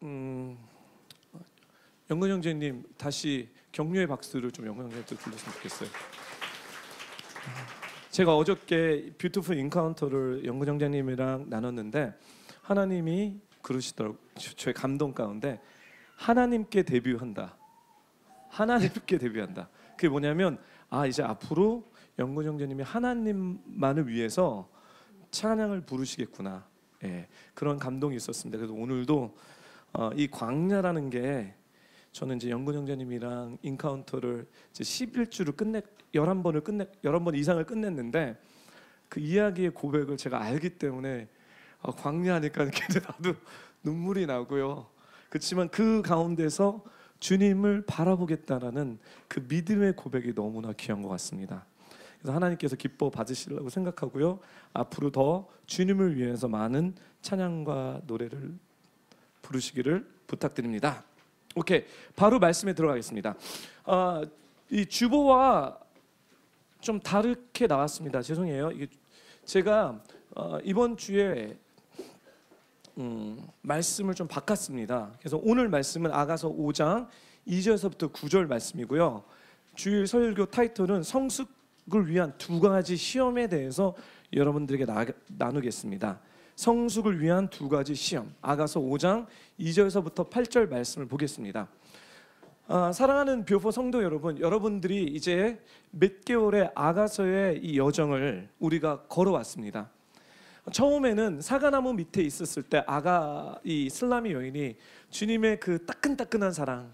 영근 형제님 다시 격려의 박수를 좀 영근 형제한테 불렀으면 좋겠어요. 제가 어저께 뷰티풀 인카운터를 영근 형제님이랑 나눴는데 하나님이 그러시더라고요. 저의 감동 가운데 하나님께 데뷔한다. 하나님께 데뷔한다. 그게 뭐냐면 이제 앞으로 영근 형제님이 하나님만을 위해서 찬양을 부르시겠구나. 예, 그런 감동이 있었습니다. 그래서 오늘도 이 광야라는 게 저는 이제 영근 형제님이랑 인카운터를 이제 11주를 11번 이상을 끝냈는데 그 이야기의 고백을 제가 알기 때문에 광야하니까 나도 눈물이 나고요. 그렇지만 그 가운데서 주님을 바라보겠다라는 그 믿음의 고백이 너무나 귀한 것 같습니다. 그래서 하나님께서 기뻐 받으시려고 생각하고요. 앞으로 더 주님을 위해서 많은 찬양과 노래를 부르시기를 부탁드립니다. 오케이, 바로 말씀에 들어가겠습니다. 이 주보와 좀 다르게 나왔습니다. 죄송해요. 이게 제가 이번 주에 말씀을 좀 바꿨습니다. 그래서 오늘 말씀은 아가서 5장 2절에서부터 9절 말씀이고요. 주일 설교 타이틀은 성숙을 위한 두 가지 시험에 대해서 여러분들에게 나누겠습니다. 성숙을 위한 두 가지 시험. 아가서 5장 2절에서부터 8절 말씀을 보겠습니다. 사랑하는 뷰포 성도 여러분, 여러분들이 이제 몇 개월의 아가서의 이 여정을 우리가 걸어왔습니다. 처음에는 사과나무 밑에 있었을 때 이 슬라미 여인이 주님의 그 따끈따끈한 사랑,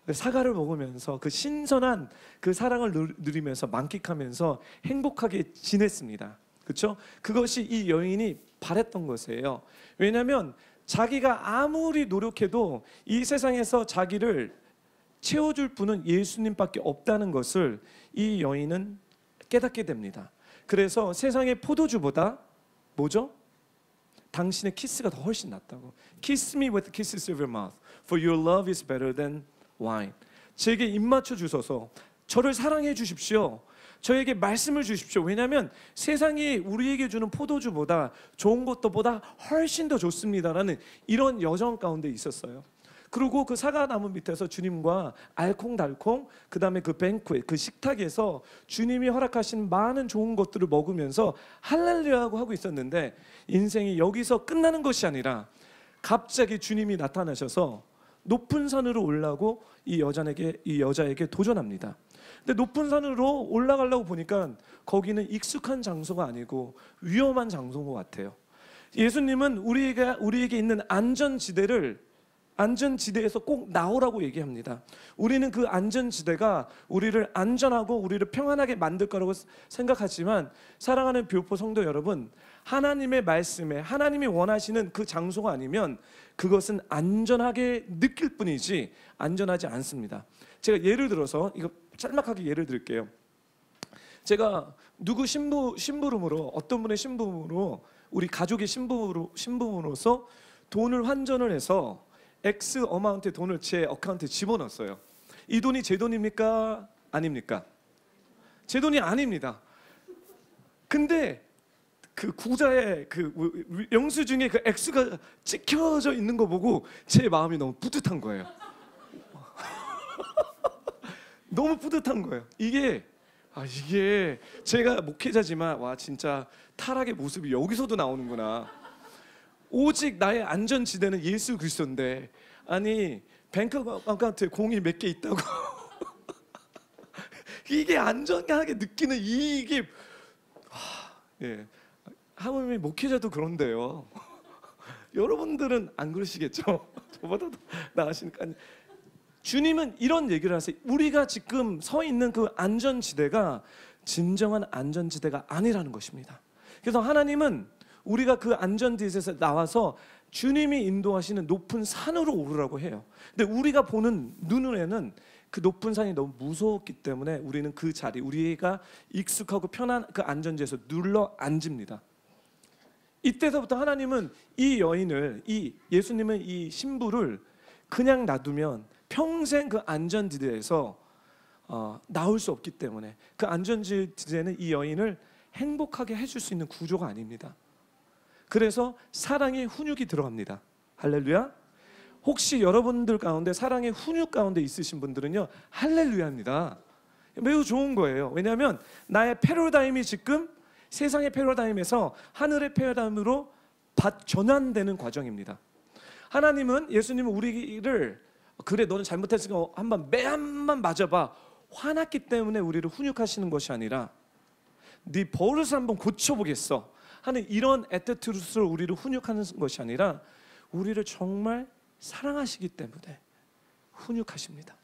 사과를 먹으면서 그 신선한 그 사랑을 누리면서 만끽하면서 행복하게 지냈습니다. 그렇죠? 그것이 이 여인이 바랬던 것이에요. 왜냐하면 자기가 아무리 노력해도 이 세상에서 자기를 채워줄 분은 예수님밖에 없다는 것을 이 여인은 깨닫게 됩니다. 그래서 세상의 포도주보다 뭐죠? 당신의 키스가 더 훨씬 낫다고. Kiss me with kisses of your mouth, for your love is better than wine. 제게 입 맞춰 주셔서 저를 사랑해 주십시오. 저에게 말씀을 주십시오. 왜냐하면 세상이 우리에게 주는 포도주보다 좋은 것보다 훨씬 더 좋습니다라는 이런 여정 가운데 있었어요. 그리고 그 사과나무 밑에서 주님과 알콩달콩, 그 다음에 그 뱅쿠에, 그 식탁에서 주님이 허락하신 많은 좋은 것들을 먹으면서 할렐루야하고 하고 있었는데, 인생이 여기서 끝나는 것이 아니라 갑자기 주님이 나타나셔서 높은 산으로 올라고 이 여자에게 도전합니다. 근데 높은 산으로 올라가려고 보니까 거기는 익숙한 장소가 아니고 위험한 장소인 것 같아요. 예수님은 우리에게 있는 안전지대에서 꼭 나오라고 얘기합니다. 우리는 그 안전지대가 우리를 안전하고 우리를 평안하게 만들 거라고 생각하지만, 사랑하는 뷰포 성도 여러분, 하나님의 말씀에 하나님이 원하시는 그 장소가 아니면 그것은 안전하게 느낄 뿐이지 안전하지 않습니다. 제가 예를 들어서 이거 짤막하게 예를 들게요. 제가 누구 신부름으로, 어떤 분의 신부름으로, 우리 가족의 신부름으로서 돈을 환전을 해서 X 어마운트의 돈을 제 어카운트에 집어넣었어요. 이 돈이 제 돈입니까? 아닙니까? 제 돈이 아닙니다. 근데 그 구자의 그 영수증에 그 X가 찍혀져 있는 거 보고 제 마음이 너무 뿌듯한 거예요. 너무 뿌듯한 거예요. 이게 제가 목회자지만 와, 진짜 타락의 모습이 여기서도 나오는구나. 오직 나의 안전지대는 예수 그리스도인데, 아니 뱅크 어카운트에 공이 몇 개 있다고 이게 안전하게 느끼는 이게 예. 하물며 목회자도 그런데요. 여러분들은 안 그러시겠죠? 저보다 더 나으시니까. 주님은 이런 얘기를 하세요. 우리가 지금 서 있는 그 안전지대가 진정한 안전지대가 아니라는 것입니다. 그래서 하나님은 우리가 그 안전지대에서 나와서 주님이 인도하시는 높은 산으로 오르라고 해요. 근데 우리가 보는 눈으로는 그 높은 산이 너무 무서웠기 때문에 우리는 그 자리, 우리가 익숙하고 편한 그 안전지에서 눌러 앉습니다. 이때서부터 하나님은 이 여인을, 예수님은 이 신부를 그냥 놔두면 평생 그 안전지대에서 나올 수 없기 때문에, 그 안전지대는 이 여인을 행복하게 해줄 수 있는 구조가 아닙니다. 그래서 사랑의 훈육이 들어갑니다. 할렐루야. 혹시 여러분들 가운데 사랑의 훈육 가운데 있으신 분들은요, 할렐루야입니다. 매우 좋은 거예요. 왜냐하면 나의 패러다임이 지금 세상의 패러다임에서 하늘의 패러다임으로 전환되는 과정입니다. 하나님은, 예수님은 우리를 그래 너는 잘못했으니까 한번 매 한번 맞아봐, 화났기 때문에 우리를 훈육하시는 것이 아니라 네 버릇을 한번 고쳐보겠어 하는 이런 애티튜드로 우리를 훈육하는 것이 아니라 우리를 정말 사랑하시기 때문에 훈육하십니다.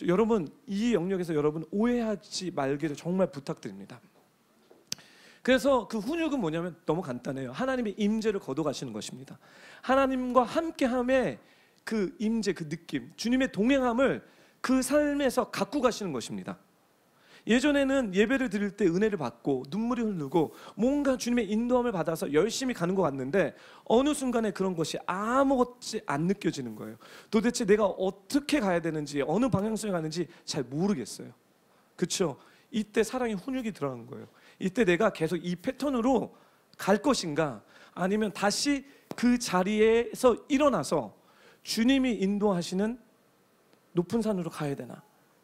여러분, 이 영역에서 여러분 오해하지 말기를 정말 부탁드립니다. 그래서 그 훈육은 뭐냐면 너무 간단해요. 하나님의 임재를 거둬가시는 것입니다. 하나님과 함께함의 그 임재, 그 느낌, 주님의 동행함을 그 삶에서 갖고 가시는 것입니다. 예전에는 예배를 드릴 때 은혜를 받고 눈물이 흐르고 뭔가 주님의 인도함을 받아서 열심히 가는 것 같는데 어느 순간에 그런 것이 아무것도 안 느껴지는 거예요. 도대체 내가 어떻게 가야 되는지, 어느 방향성에 가는지 잘 모르겠어요. 그렇죠? 이때 사랑의 훈육이 들어간 거예요. 이때 내가 계속 이 패턴으로 갈 것인가, 아니면 다시 그 자리에서 일어나서 주님이 인도하시는 높은 산으로 가야 되나,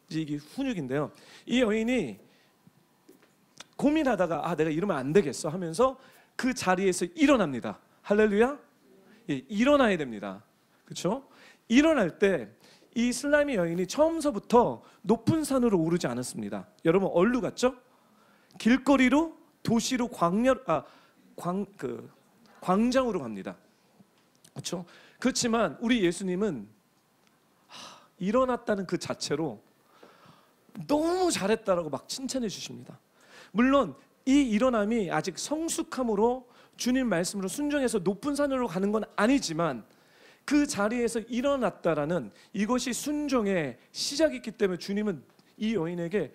이게 훈육인데요. 이 여인이 고민하다가 내가 이러면 안 되겠어 하면서 그 자리에서 일어납니다. 할렐루야. 예, 일어나야 됩니다. 그렇죠? 일어날 때 이 슬라임의 여인이 처음서부터 높은 산으로 오르지 않았습니다. 여러분, 어디로 갔죠? 길거리로, 도시로, 광장으로 갑니다. 그렇죠? 그렇지만 우리 예수님은 일어났다는 그 자체로 너무 잘했다라고 막 칭찬해 주십니다. 물론 이 일어남이 아직 성숙함으로 주님 말씀으로 순종해서 높은 산으로 가는 건 아니지만 그 자리에서 일어났다라는 이것이 순종의 시작이기 때문에 주님은 이 여인에게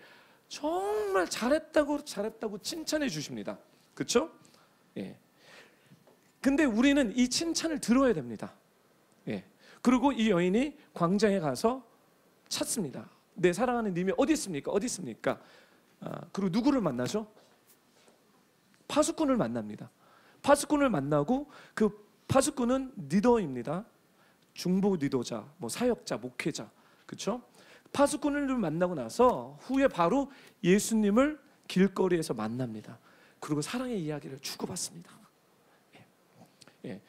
정말 잘했다고 칭찬해 주십니다. 그렇죠? 예. 근데 우리는 이 칭찬을 들어야 됩니다. 예. 그리고 이 여인이 광장에 가서 찾습니다. 내 사랑하는 님이 어디 있습니까? 어디 있습니까? 그리고 누구를 만나죠? 파수꾼을 만납니다. 파수꾼을 만나고 그 파수꾼은 리더입니다. 중보 리더자, 사역자, 목회자, 그렇죠? 파수꾼을 만나고 나서 후에 바로 예수님을 길거리에서 만납니다. 그리고 사랑의 이야기를 주고받습니다. 예.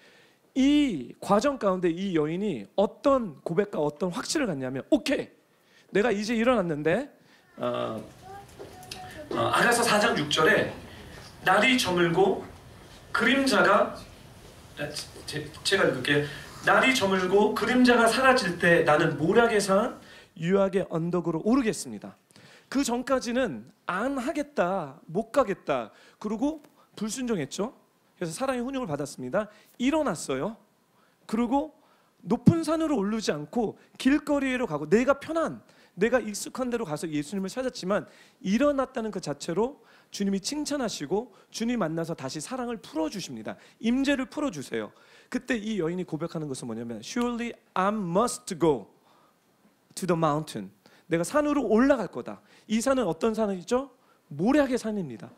이 과정 가운데 이 여인이 어떤 고백과 어떤 확신을 갖냐면, 오케이, 내가 이제 일어났는데 아가서 4장 6절에 날이 저물고 그림자가, 제가 읽을게요. 날이 저물고 그림자가 사라질 때 나는 모략의 산 유악의 언덕으로 오르겠습니다. 그 전까지는 안 하겠다, 못 가겠다, 그리고 불순종했죠. 그래서 사랑의 훈육을 받았습니다. 일어났어요. 그리고 높은 산으로 오르지 않고 길거리로 가고 내가 편한, 내가 익숙한 데로 가서 예수님을 찾았지만 일어났다는 그 자체로 주님이 칭찬하시고 주님 만나서 다시 사랑을 풀어주십니다. 임재를 풀어주세요. 그때 이 여인이 고백하는 것은 뭐냐면, Surely I must go to the mountain. 내가 산으로 올라갈 거다. 이 산은 어떤 산이죠? 모략의 산입니다.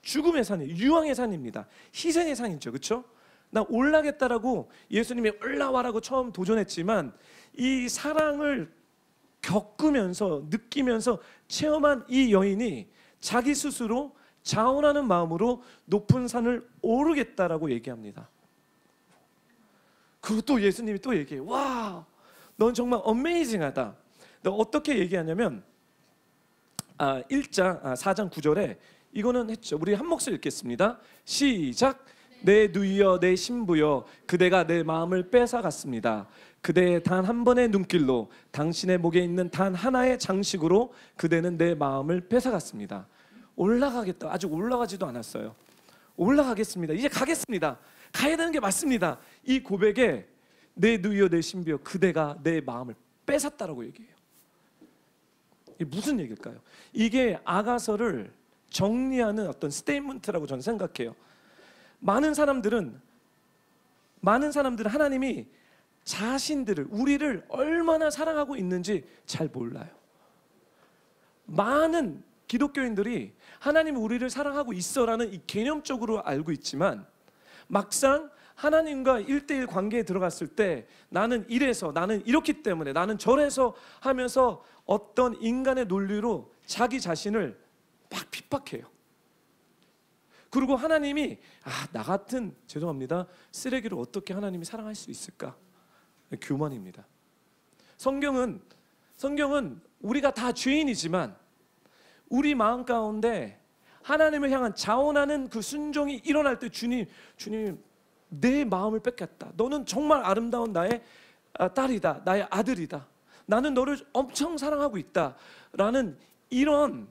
죽음의 산이에요. 유황의 산입니다. 희생의 산이죠. 그렇죠? 나 올라가겠다라고 예수님이 올라와라고 처음 도전했지만 이 사랑을 겪으면서 느끼면서 체험한 이 여인이 자기 스스로 자원하는 마음으로 높은 산을 오르겠다라고 얘기합니다. 그리고 또 예수님이 또 얘기해요. 와, 넌 정말 어메이징하다. 너 어떻게 얘기하냐면 4장 9절에 이거는 했죠. 우리 한 목소리 읽겠습니다. 시작. 내 누이여 내 신부여 그대가 내 마음을 뺏어갔습니다. 그대의 단 한 번의 눈길로 당신의 목에 있는 단 하나의 장식으로 그대는 내 마음을 뺏어갔습니다. 올라가겠다. 아직 올라가지도 않았어요. 올라가겠습니다. 이제 가겠습니다. 가야 되는 게 맞습니다. 이 고백에 내 누이여 내 신부여 그대가 내 마음을 뺏었다라고 얘기해요. 이게 무슨 얘기일까요? 이게 아가서를 정리하는 어떤 스테이트먼트라고 저는 생각해요. 많은 사람들은 하나님이 자신들을, 우리를 얼마나 사랑하고 있는지 잘 몰라요. 많은 기독교인들이 하나님이 우리를 사랑하고 있어라는 이 개념적으로 알고 있지만 막상 하나님과 1대1 관계에 들어갔을 때 나는 이래서, 나는 이렇기 때문에, 나는 저래서 하면서 어떤 인간의 논리로 자기 자신을 막 핍박해요. 그리고 하나님이 나 같은, 죄송합니다, 쓰레기를 어떻게 하나님이 사랑할 수 있을까? 교만입니다. 성경은 우리가 다 죄인이지만 우리 마음 가운데 하나님을 향한 자원하는 그 순종이 일어날 때 주님 내 마음을 뺏겼다. 너는 정말 아름다운 나의 딸이다. 나의 아들이다. 나는 너를 엄청 사랑하고 있다. 라는 이런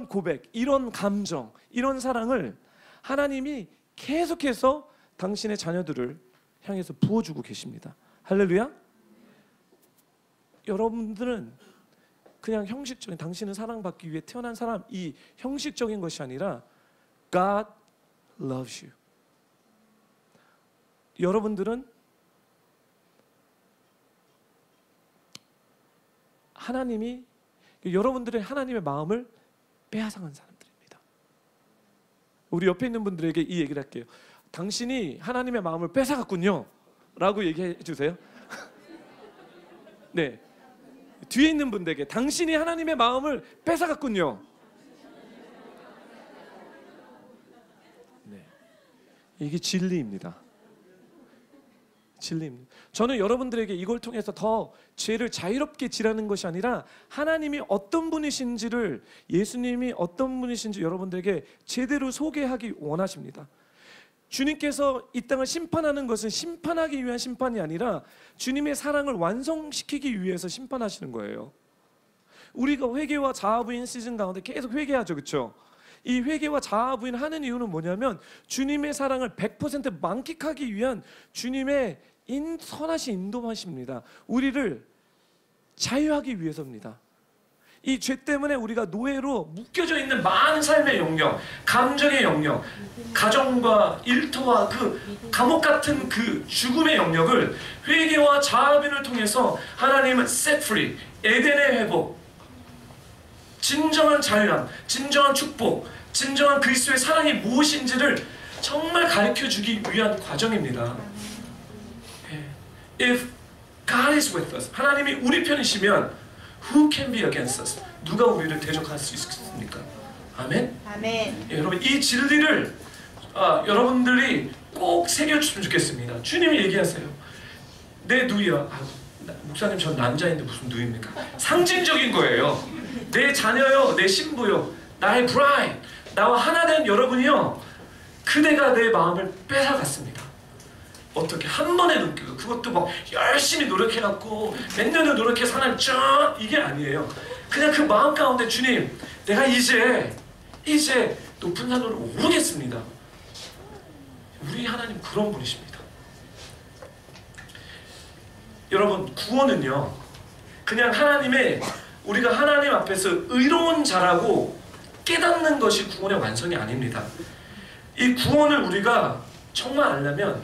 고백, 이런 감정, 이런 사랑을 하나님이 계속해서 당신의 자녀들을 향해서 부어주고 계십니다. 할렐루야. 여러분들은 그냥 형식적인, 당신은 사랑받기 위해 태어난 사람, 이 형식적인 것이 아니라 God loves you. 여러분들은 여러분들의 하나님의 마음을 빼앗아간 사람들입니다. 우리 옆에 있는 분들에게 이 얘기를 할게요. 당신이 하나님의 마음을 뺏어갔군요 라고 얘기해 주세요. 네, 뒤에 있는 분들에게 당신이 하나님의 마음을 뺏어갔군요. 네, 이게 진리입니다. 진리입니다. 저는 여러분들에게 이걸 통해서 더 죄를 자유롭게 지라는 것이 아니라 하나님이 어떤 분이신지를, 예수님이 어떤 분이신지 여러분들에게 제대로 소개하기 원하십니다. 주님께서 이 땅을 심판하는 것은 심판하기 위한 심판이 아니라 주님의 사랑을 완성시키기 위해서 심판하시는 거예요. 우리가 회개와 자아부인 시즌 가운데 계속 회개하죠, 그렇죠? 이 회개와 자아부인 하는 이유는 뭐냐면 주님의 사랑을 100% 만끽하기 위한 주님의 선하신 인도하십니다. 우리를 자유하기 위해서입니다. 이 죄 때문에 우리가 노예로 묶여져 있는 많은 삶의 영역, 감정의 영역, 가정과 일터와 그 감옥 같은 그 죽음의 영역을 회개와 자아부인을 통해서 하나님은 set free, 에덴의 회복, 진정한 자유함, 진정한 축복, 진정한 그리스도의 사랑이 무엇인지를 정말 가르쳐주기 위한 과정입니다. If God is with us, 하나님이 우리 편이시면 Who can be against us? 누가 우리를 대적할 수 있습니까? 아멘? 아멘. 예, 여러분 이 진리를 여러분들이 꼭 새겨주시면 좋겠습니다. 주님이 얘기하세요. 내 누이야. 목사님 전 남자인데 무슨 누이입니까? 상징적인 거예요. 내 자녀요, 내 신부요, 나의 bride, 나와 하나 된 여러분이요, 그대가 내 마음을 뺏어갔습니다. 어떻게 한 번에 느끼고, 그것도 막 열심히 노력해갖고 몇 년을 노력해서 하나님 쫙, 이게 아니에요. 그냥 그 마음 가운데 주님, 내가 이제 높은 산으로 오르겠습니다. 우리 하나님 그런 분이십니다. 여러분 구원은요, 그냥 우리가 하나님 앞에서 의로운 자라고 깨닫는 것이 구원의 완성이 아닙니다. 이 구원을 우리가 정말 알려면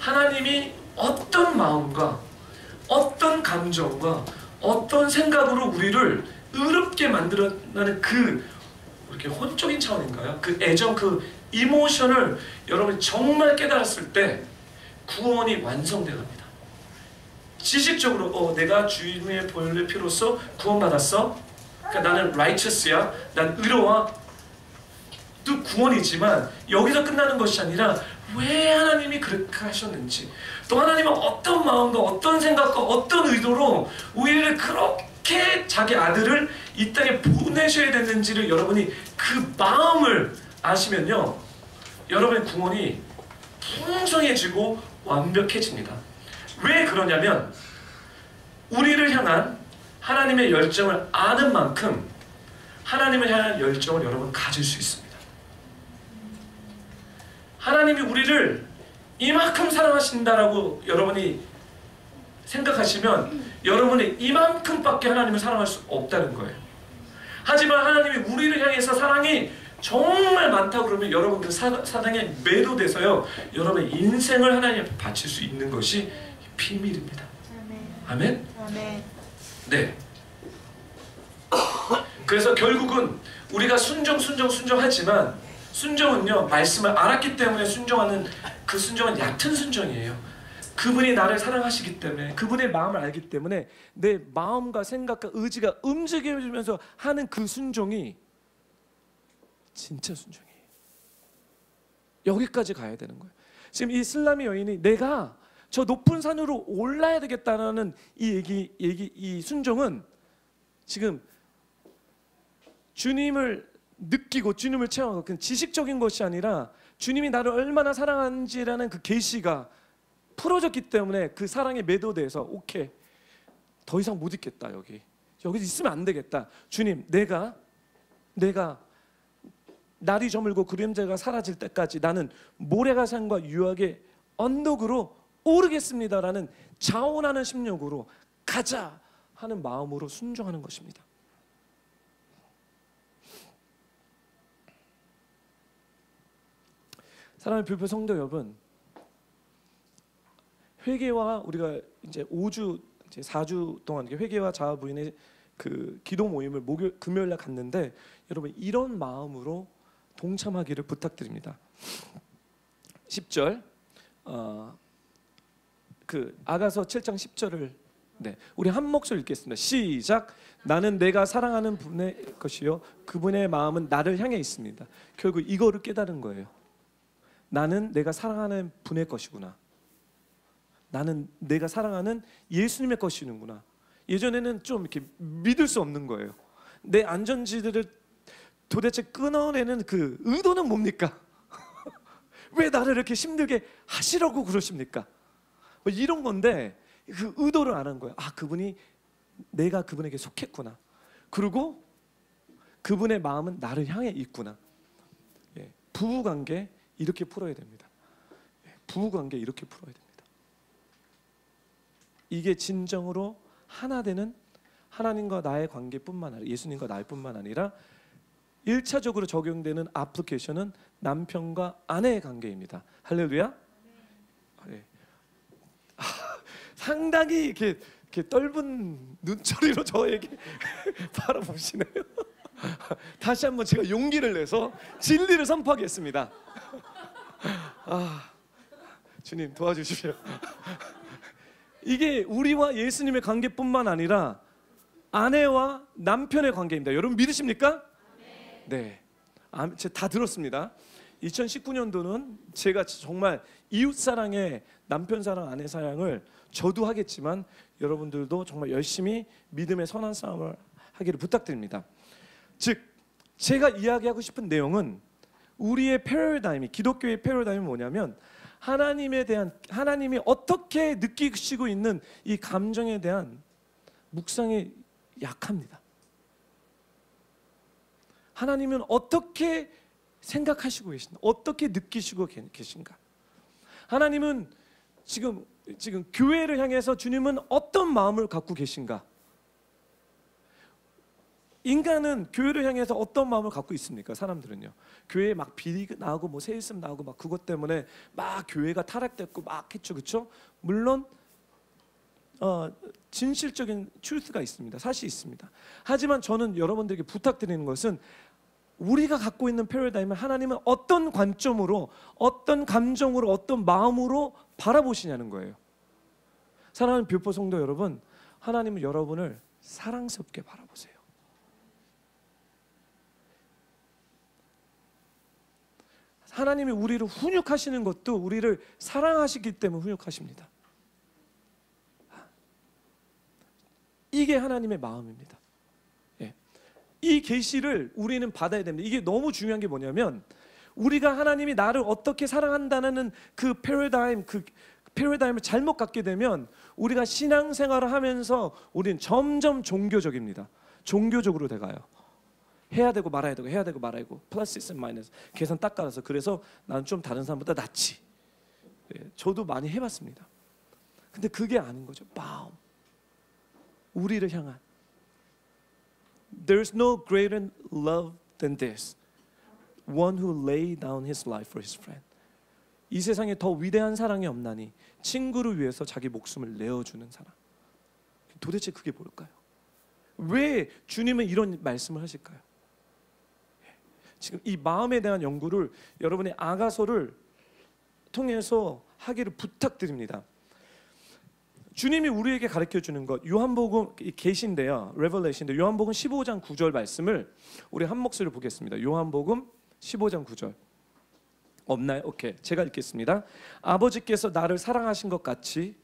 하나님이 어떤 마음과 어떤 감정과 어떤 생각으로 우리를 의롭게 만들어내는 그 이렇게 혼적인 차원인가요? 그 애정, 그 이모션을 여러분이 정말 깨달았을 때 구원이 완성되어 갑니다. 지식적으로 내가 주님의 보혈의 피로써 구원받았어? 그러니까 나는 righteous야, 난 의로워, 또 구원이지만 여기서 끝나는 것이 아니라 왜 하나님이 그렇게 하셨는지, 또 하나님은 어떤 마음과 어떤 생각과 어떤 의도로 우리를 그렇게 자기 아들을 이 땅에 보내셔야 됐는지를 여러분이 그 마음을 아시면요, 여러분의 구원이 풍성해지고 완벽해집니다. 왜 그러냐면 우리를 향한 하나님의 열정을 아는 만큼 하나님을 향한 열정을 여러분 가질 수 있습니다. 하나님이 우리를 이만큼 사랑하신다라고 여러분이 생각하시면 여러분이 이만큼밖에 하나님을 사랑할 수 없다는 거예요. 하지만 하나님이 우리를 향해서 사랑이 정말 많다고 그러면 여러분 그 사랑에 매도돼서요, 여러분의 인생을 하나님 앞에 바칠 수 있는 것이 비밀입니다. 아멘? 아멘. 네. 그래서 결국은 우리가 순정하지만 순종은요, 말씀을 알았기 때문에 순종하는 그 순종은 얕은 순종이에요. 그분이 나를 사랑하시기 때문에, 그분의 마음을 알기 때문에 내 마음과 생각과 의지가 움직여주면서 하는 그 순종이 진짜 순종이에요. 여기까지 가야 되는 거예요. 지금 이 슬람의 여인이 내가 저 높은 산으로 올라야 되겠다는 이 순종은 지금 주님을 느끼고 주님을 체험하고, 그 지식적인 것이 아니라 주님이 나를 얼마나 사랑하는지라는 그 계시가 풀어졌기 때문에 그 사랑에 매도돼서 오케이, 더 이상 못 있겠다. 여기 있으면 안 되겠다. 주님, 내가 날이 저물고 그림자가 사라질 때까지 나는 모래가 산과 유학의 언덕으로 오르겠습니다라는 자원하는 심령으로 가자 하는 마음으로 순종하는 것입니다. 사랑하는 불교 성도 여러분, 회개와 우리가 이제 5주, 이제 4주 동안 회개와 자아 부인의 그 기도 모임을 금요일 날 갔는데, 여러분 이런 마음으로 동참하기를 부탁드립니다. 10절, 그 아가서 7장 10절을 우리 한 목소리 읽겠습니다. 시작. 나는 내가 사랑하는 분의 것이요 그분의 마음은 나를 향해 있습니다. 결국 이거를 깨달은 거예요. 나는 내가 사랑하는 분의 것이구나. 나는 내가 사랑하는 예수님의 것이는구나. 예전에는 좀 이렇게 믿을 수 없는 거예요. 내 안전지대를 도대체 끊어내는 그 의도는 뭡니까? 왜 나를 이렇게 힘들게 하시라고 그러십니까? 뭐 이런 건데 그 의도를 안 한 거예요. 아, 그분이, 내가 그분에게 속했구나. 그리고 그분의 마음은 나를 향해 있구나. 예, 부부관계 이렇게 풀어야 됩니다. 예, 부부관계 이렇게 풀어야 됩니다. 이게 진정으로 하나 되는 하나님과 나의 관계뿐만 아니라, 예수님과 나의 뿐만 아니라 1차적으로 적용되는 애플리케이션은 남편과 아내의 관계입니다. 할렐루야. 네. 상당히 이렇게 떫은 눈초리로 저에게 바라보시네요. 다시 한번 제가 용기를 내서 진리를 선포하겠습니다. 주님 도와주십시오. 이게 우리와 예수님의 관계뿐만 아니라 아내와 남편의 관계입니다. 여러분 믿으십니까? 네, 다 들었습니다. 2019년도는 제가 정말 이웃사랑에 남편 사랑, 아내 사랑을 저도 하겠지만 여러분들도 정말 열심히 믿음의 선한 싸움을 하기를 부탁드립니다. 즉, 제가 이야기하고 싶은 내용은 우리의 패러다임이, 기독교의 패러다임이 뭐냐면 하나님이 어떻게 느끼시고 있는 이 감정에 대한 묵상이 약합니다. 하나님은 어떻게 생각하시고 계신가? 어떻게 느끼시고 계신가? 하나님은 지금 교회를 향해서 주님은 어떤 마음을 갖고 계신가? 인간은 교회를 향해서 어떤 마음을 갖고 있습니까? 사람들은요. 교회에 막 비리 나오고 뭐 세습 나오고 막 그것 때문에 막 교회가 타락됐고 막 했죠, 그렇죠? 물론 진실적인 트루스가 있습니다. 사실이 있습니다. 하지만 저는 여러분들에게 부탁드리는 것은 우리가 갖고 있는 패러다임은 하나님은 어떤 관점으로, 어떤 감정으로, 어떤 마음으로 바라보시냐는 거예요. 사랑하는 뷰포 성도 여러분, 하나님은 여러분을 사랑스럽게 바라보세요. 하나님이 우리를 훈육하시는 것도 우리를 사랑하시기 때문에 훈육하십니다. 이게 하나님의 마음입니다. 예. 이 계시를 우리는 받아야 됩니다. 이게 너무 중요한 게 뭐냐면 우리가 하나님이 나를 어떻게 사랑한다는 그 패러다임을 잘못 갖게 되면 우리가 신앙생활을 하면서 우리는 점점 종교적입니다. 종교적으로 돼가요. 해야 되고 말아야 되고 해야 되고 말아야 되고 플러스 마이너스 계산 딱 깔아서, 그래서 나는 좀 다른 사람보다 낫지. 예, 저도 많이 해봤습니다. 근데 그게 아닌 거죠. 마음, 우리를 향한 There's no greater love than this, one who laid down his life for his friend. 이 세상에 더 위대한 사랑이 없나니 친구를 위해서 자기 목숨을 내어주는 사랑. 도대체 그게 뭘까요? 왜 주님은 이런 말씀을 하실까요? 지금 이 마음에 대한 연구를, 여러분의 아가서를 통해서 하기를 부탁드립니다. 주님이 우리에게 가르쳐 주는 것, 요한복음 계시인데요, 레벨레이션인데 요한복음 15장 9절 말씀을 우리 한 목소리로 보겠습니다. 요한복음 15장 9절 없나요? 오케이, 제가 읽겠습니다. 아버지께서 나를 사랑하신 것 같이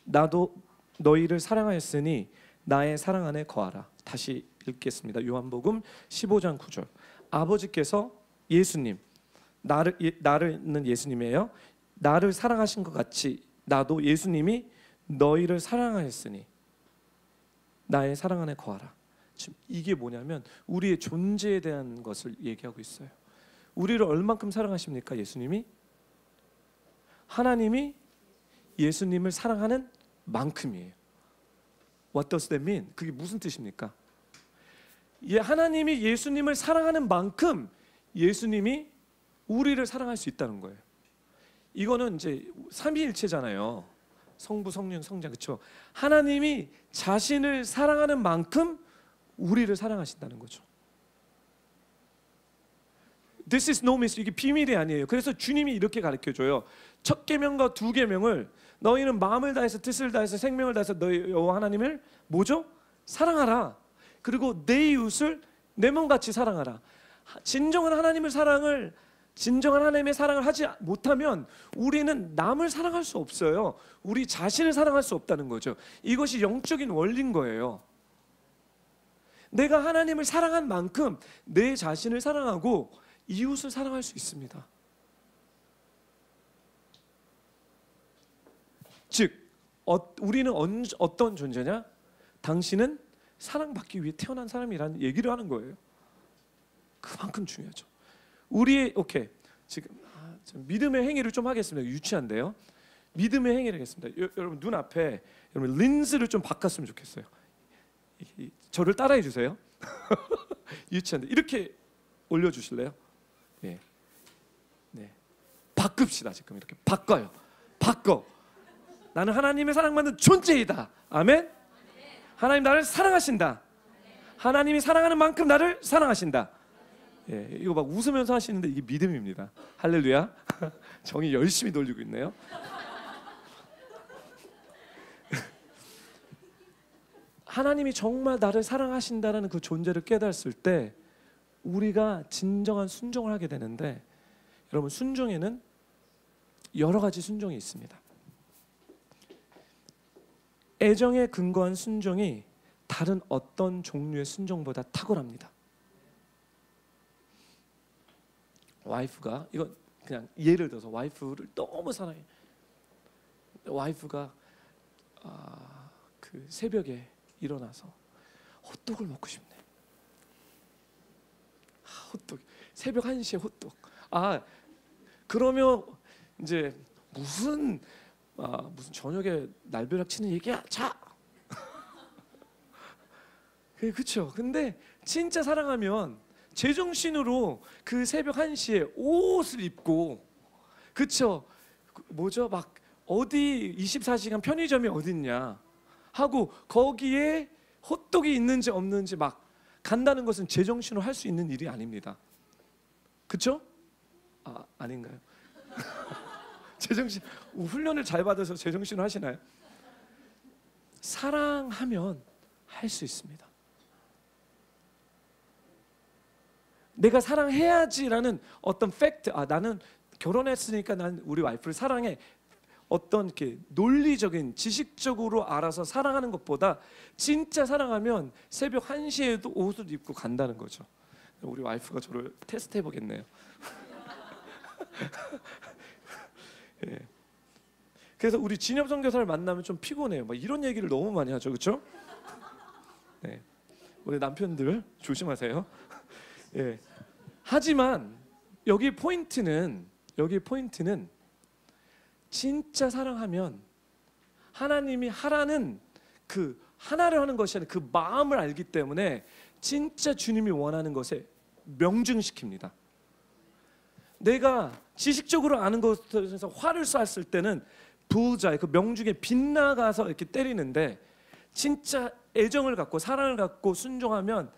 나도 너희를 사랑하였으니 나의 사랑 안에 거하라. 다시 읽겠습니다. 요한복음 15장 9절. 아버지께서 예수님, 나를는 예수님이에요. 나를 사랑하신 것 같이 나도 예수님이 너희를 사랑하였으니 나의 사랑 안에 거하라. 지금 이게 뭐냐면 우리의 존재에 대한 것을 얘기하고 있어요. 우리를 얼만큼 사랑하십니까? 예수님이? 하나님이 예수님을 사랑하는 만큼이에요. What does that mean? 그게 무슨 뜻입니까? 하나님이 예수님을 사랑하는 만큼 예수님이 우리를 사랑할 수 있다는 거예요. 이거는 이제 삼위일체잖아요. 성부, 성령, 성자, 그렇죠? 하나님이 자신을 사랑하는 만큼 우리를 사랑하신다는 거죠. This is no mystery. 이게 비밀이 아니에요. 그래서 주님이 이렇게 가르쳐줘요. 첫 계명과 두 계명을 너희는 마음을 다해서 뜻을 다해서 생명을 다해서 너희 여호와 하나님을 뭐죠? 사랑하라. 그리고 내 이웃을 내 몸같이 사랑하라. 진정한 하나님의 사랑을 하지 못하면 우리는 남을 사랑할 수 없어요. 우리 자신을 사랑할 수 없다는 거죠. 이것이 영적인 원리인 거예요. 내가 하나님을 사랑한 만큼 내 자신을 사랑하고 이웃을 사랑할 수 있습니다. 즉 우리는 어떤 존재냐? 당신은 사랑받기 위해 태어난 사람이라는 얘기를 하는 거예요. 그만큼 중요하죠. 오케이, 지금 믿음의 행위를 좀 하겠습니다. 유치한데요. 믿음의 행위를 하겠습니다. 여러분 눈앞에 여러분 린스를 좀 바꿨으면 좋겠어요. 저를 따라해 주세요. 유치한데 이렇게 올려주실래요? 네. 바꿉시다. 지금 이렇게 바꿔요. 바꿔. 나는 하나님의 사랑받는 존재이다. 아멘. 하나님 나를 사랑하신다. 하나님이 사랑하는 만큼 나를 사랑하신다. 예, 이거 막 웃으면서 하시는데 이게 믿음입니다. 할렐루야. 정이 열심히 돌리고 있네요. 하나님이 정말 나를 사랑하신다는 그 존재를 깨달았을 때 우리가 진정한 순종을 하게 되는데, 여러분 순종에는 여러 가지 순종이 있습니다. 애정에 근거한 순종이 다른 어떤 종류의 순종보다 탁월합니다. 와이프가, 이거 그냥 예를 들어서 와이프를 너무 사랑해. 와이프가 그 새벽에 일어나서 호떡을 먹고 싶네. 호떡. 새벽 1시에 호떡. 그러면 이제 무슨 저녁에 날벼락 치는 얘기야? 자. 그렇죠. 근데 진짜 사랑하면 제정신으로 그 새벽 1시에 옷을 입고, 그쵸? 뭐죠? 막 어디 24시간 편의점이 어딨냐 하고 거기에 호떡이 있는지 없는지 막 간다는 것은 제정신으로 할 수 있는 일이 아닙니다. 그쵸? 아닌가요? 제정신, 훈련을 잘 받아서 제정신으로 하시나요? 사랑하면 할 수 있습니다. 내가 사랑해야지라는 어떤 팩트, 나는 결혼했으니까 난 우리 와이프를 사랑해, 어떤 이렇게 논리적인 지식적으로 알아서 사랑하는 것보다 진짜 사랑하면 새벽 1시에도 옷을 입고 간다는 거죠. 우리 와이프가 저를 테스트 해보겠네요. 예. 그래서 우리 진엽 선교사를 만나면 좀 피곤해요. 막 이런 얘기를 너무 많이 하죠, 그렇죠? 네. 우리 남편들 조심하세요. 예. 하지만 여기 포인트는 진짜 사랑하면 하나님이 하라는 그 하나를 하는 것이 아니라 그 마음을 알기 때문에 진짜 주님이 원하는 것에 명중시킵니다. 내가 지식적으로 아는 것에서 화를 쐈을 때는 부자의 그 명중에 빗나가서 이렇게 때리는데, 진짜 애정을 갖고 사랑을 갖고 순종하면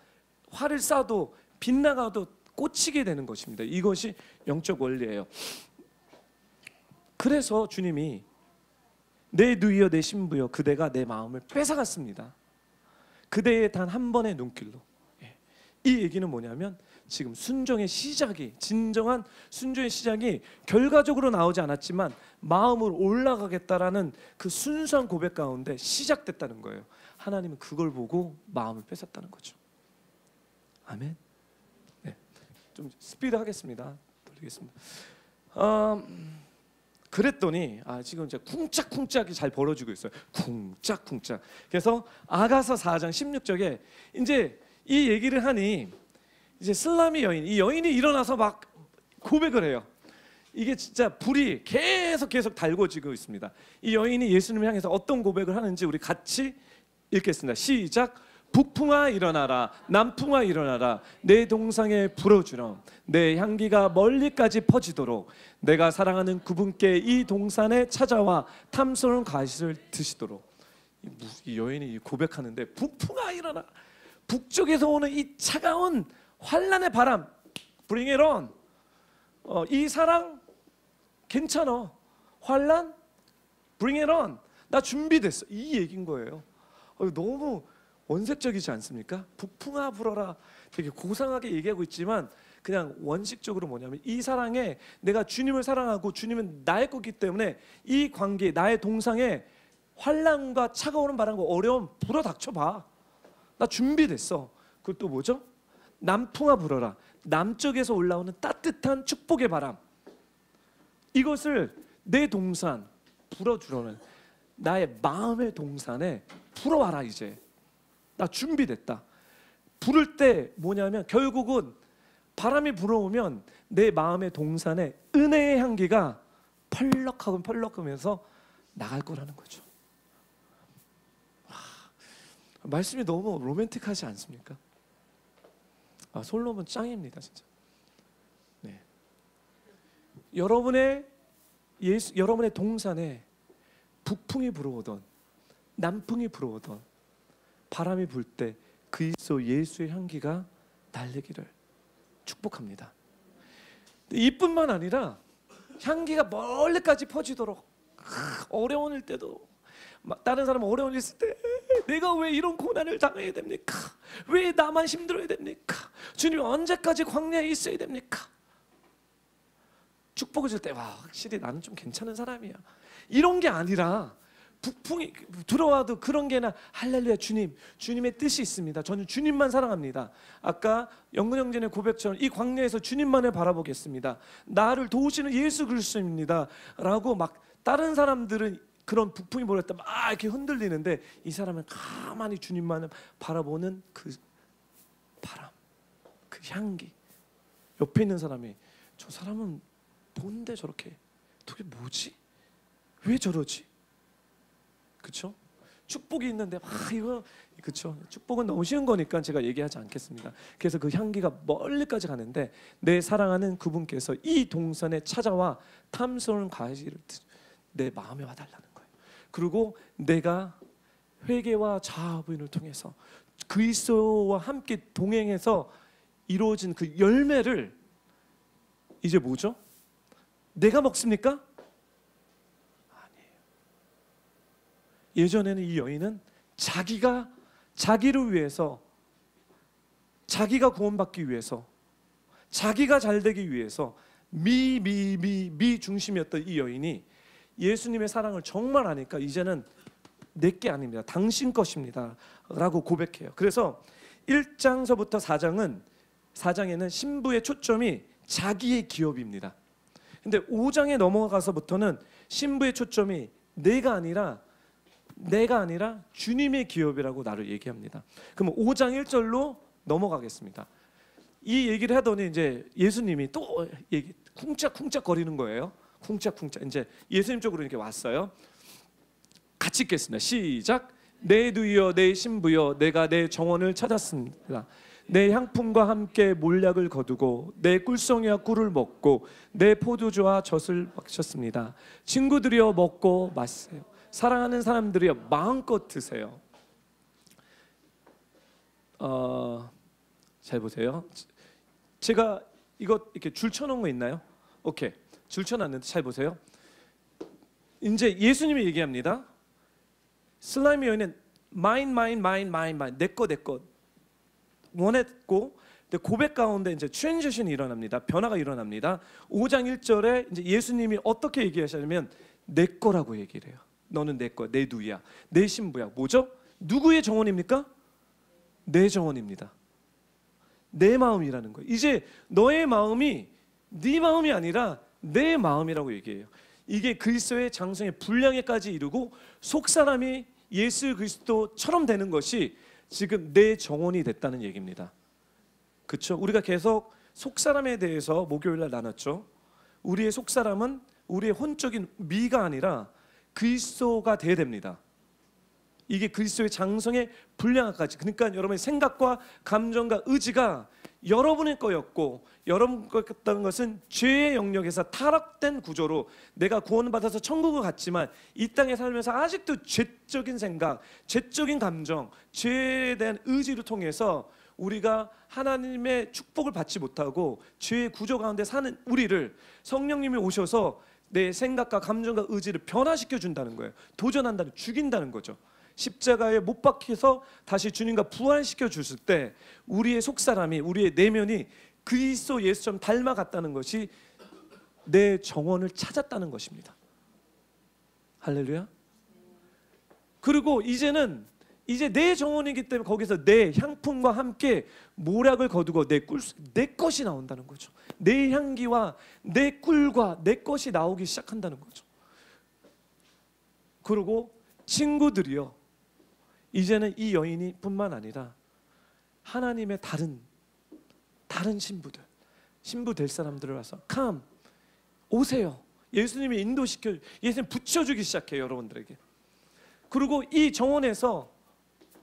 화를 쏴도 빗나가도 꽂히게 되는 것입니다. 이것이 영적 원리예요. 그래서 주님이 내 누이여 내 신부여 그대가 내 마음을 뺏어갔습니다. 그대의 단 한 번의 눈길로. 이 얘기는 뭐냐면 지금 순종의 시작이, 진정한 순종의 시작이 결과적으로 나오지 않았지만 마음으로 올라가겠다라는 그 순수한 고백 가운데 시작됐다는 거예요. 하나님은 그걸 보고 마음을 뺏었다는 거죠. 아멘. 네, 좀 스피드 하겠습니다. 돌리겠습니다. 그랬더니 지금 이제 쿵짝쿵짝이 잘 벌어지고 있어요. 쿵짝쿵짝. 그래서 아가서 4장 16절에 이제 이 얘기를 하니 이제 슬라미 여인, 이 여인이 일어나서 막 고백을 해요. 이게 진짜 불이 계속 달궈지고 있습니다. 이 여인이 예수님을 향해서 어떤 고백을 하는지 우리 같이 읽겠습니다. 시작. 북풍아 일어나라, 남풍아 일어나라, 내 동상에 불어주렴. 내 향기가 멀리까지 퍼지도록 내가 사랑하는 그분께 이 동산에 찾아와 탐스러운 과실을 드시도록. 이 여인이 고백하는데 북풍아 일어나, 북쪽에서 오는 이 차가운 환란의 바람, bring it on. 이 사랑 괜찮아, 환란 bring it on. 나 준비됐어. 이 얘기인 거예요. 너무 원색적이지 않습니까? 북풍아 불어라. 되게 고상하게 얘기하고 있지만 그냥 원칙적으로 뭐냐면 이 사랑에 내가 주님을 사랑하고 주님은 나의 거기 때문에 이 관계, 나의 동상에 환란과 차가운 바람과 어려움 불어 닥쳐봐. 나 준비됐어. 그것도 뭐죠? 남풍아 불어라. 남쪽에서 올라오는 따뜻한 축복의 바람. 이것을 내 동산 불어주려는 나의 마음의 동산에 불어와라. 이제 나 준비됐다. 부를 때 뭐냐면 결국은 바람이 불어오면 내 마음의 동산에 은혜의 향기가 펄럭하고 펄럭하면서 나갈 거라는 거죠. 말씀이 너무 로맨틱하지 않습니까? 솔로몬 짱입니다, 진짜. 네. 여러분의 동산에 북풍이 불어오던 남풍이 불어오던 바람이 불 때 그리스도 예수의 향기가 날리기를 축복합니다. 이뿐만 아니라 향기가 멀리까지 퍼지도록 어려울 때도 다른 사람 어려운 일 있을 때 내가 왜 이런 고난을 당해야 됩니까? 왜 나만 힘들어야 됩니까? 주님 언제까지 광야에 있어야 됩니까? 축복을 줄 때 와 확실히 나는 좀 괜찮은 사람이야. 이런 게 아니라 북풍이 들어와도 그런 게나 할렐루야 주님, 주님의 뜻이 있습니다. 저는 주님만 사랑합니다. 아까 영근 형제의 고백처럼 이 광야에서 주님만을 바라보겠습니다. 나를 도우시는 예수 그리스도입니다 라고 막 다른 사람들은 그런 북풍이 불을 때 막 이렇게 흔들리는데 이 사람은 가만히 주님만을 바라보는 그 바람, 그 향기. 옆에 있는 사람이 저 사람은 뭔데 저렇게 저게 뭐지? 왜 저러지? 그렇죠? 축복이 있는데 이거 그렇죠? 축복은 너무 쉬운 거니까 제가 얘기하지 않겠습니다. 그래서 그 향기가 멀리까지 가는데 내 사랑하는 그분께서 이 동산에 찾아와 탐스러운 과실을 내 마음에 와달라는 거예요. 그리고 내가 회개와 자아부인을 통해서 그리스도와 함께 동행해서 이루어진 그 열매를 이제 뭐죠? 내가 먹습니까? 예전에는 이 여인은 자기를 위해서, 자기가 구원받기 위해서, 자기가 잘되기 위해서 미 중심이었던 이 여인이 예수님의 사랑을 정말 아니까 이제는 내게 아닙니다. 당신 것입니다 라고 고백해요. 그래서 1장서부터 4장에는 신부의 초점이 자기의 기업입니다. 근데 5장에 넘어가서부터는 신부의 초점이 내가 아니라 주님의 기업이라고 나를 얘기합니다. 그럼 5장 1절로 넘어가겠습니다. 이 얘기를 하더니 이제 예수님이 또 쿵짝쿵짝 거리는 거예요. 쿵짝쿵짝. 이제 예수님 쪽으로 이렇게 왔어요. 같이 읽겠습니다. 시작. 내 누이여 내 신부여 내가 내 정원을 찾았습니다. 내 향품과 함께 몰약을 거두고 내 꿀송이와 꿀을 먹고 내 포도주와 젖을 마셨습니다. 친구들이여 먹고 마세요. 사랑하는 사람들이여 마음껏 드세요. 잘 보세요. 제가 이거 이렇게 줄 쳐놓은 거 있나요? 오케이. 줄 쳐놨는데 잘 보세요. 이제 예수님이 얘기합니다. 슬라임의 여인은 mine 내거 원했고, 근데 고백 가운데 이제 트랜지션이 일어납니다. 변화가 일어납니다. 5장 1절에 이제 예수님이 어떻게 얘기하시냐면 내 거라고 얘기를 해요. 너는 내 거야, 내 누이야, 내 신부야. 뭐죠? 누구의 정원입니까? 내 정원입니다. 내 마음이라는 거예요. 이제 너의 마음이 네 마음이 아니라 내 마음이라고 얘기해요. 이게 그리스도의 장성의 분량에까지 이르고 속사람이 예수 그리스도처럼 되는 것이 지금 내 정원이 됐다는 얘기입니다. 그렇죠? 우리가 계속 속사람에 대해서 목요일날 나눴죠. 우리의 속사람은 우리의 혼적인 미가 아니라 그리스도가 돼야 됩니다. 이게 그리스도의 장성의 분량까지. 그러니까 여러분의 생각과 감정과 의지가 여러분의 거였고, 여러분 거였다는 것은 죄의 영역에서 타락된 구조로 내가 구원을 받아서 천국을 갔지만 이 땅에 살면서 아직도 죄적인 생각, 죄적인 감정, 죄에 대한 의지를 통해서 우리가 하나님의 축복을 받지 못하고 죄의 구조 가운데 사는 우리를 성령님이 오셔서 내 생각과 감정과 의지를 변화시켜 준다는 거예요. 도전한다는, 죽인다는 거죠. 십자가에 못 박혀서 다시 주님과 부활시켜 줬을 때 우리의 속사람이, 우리의 내면이 그리스도 예수처럼 닮아갔다는 것이 내 정원을 찾았다는 것입니다. 할렐루야. 그리고 이제는 이제 내 정원이기 때문에 거기서 내 향품과 함께 모략을 거두고 내 것이 나온다는 거죠. 내 향기와 내 꿀과 내 것이 나오기 시작한다는 거죠. 그리고 친구들이요, 이제는 이 여인이 뿐만 아니라 하나님의 다른 신부 될 사람들을 와서 come, 오세요. 예수님이 인도시켜, 예수님 붙여주기 시작해요, 여러분들에게. 그리고 이 정원에서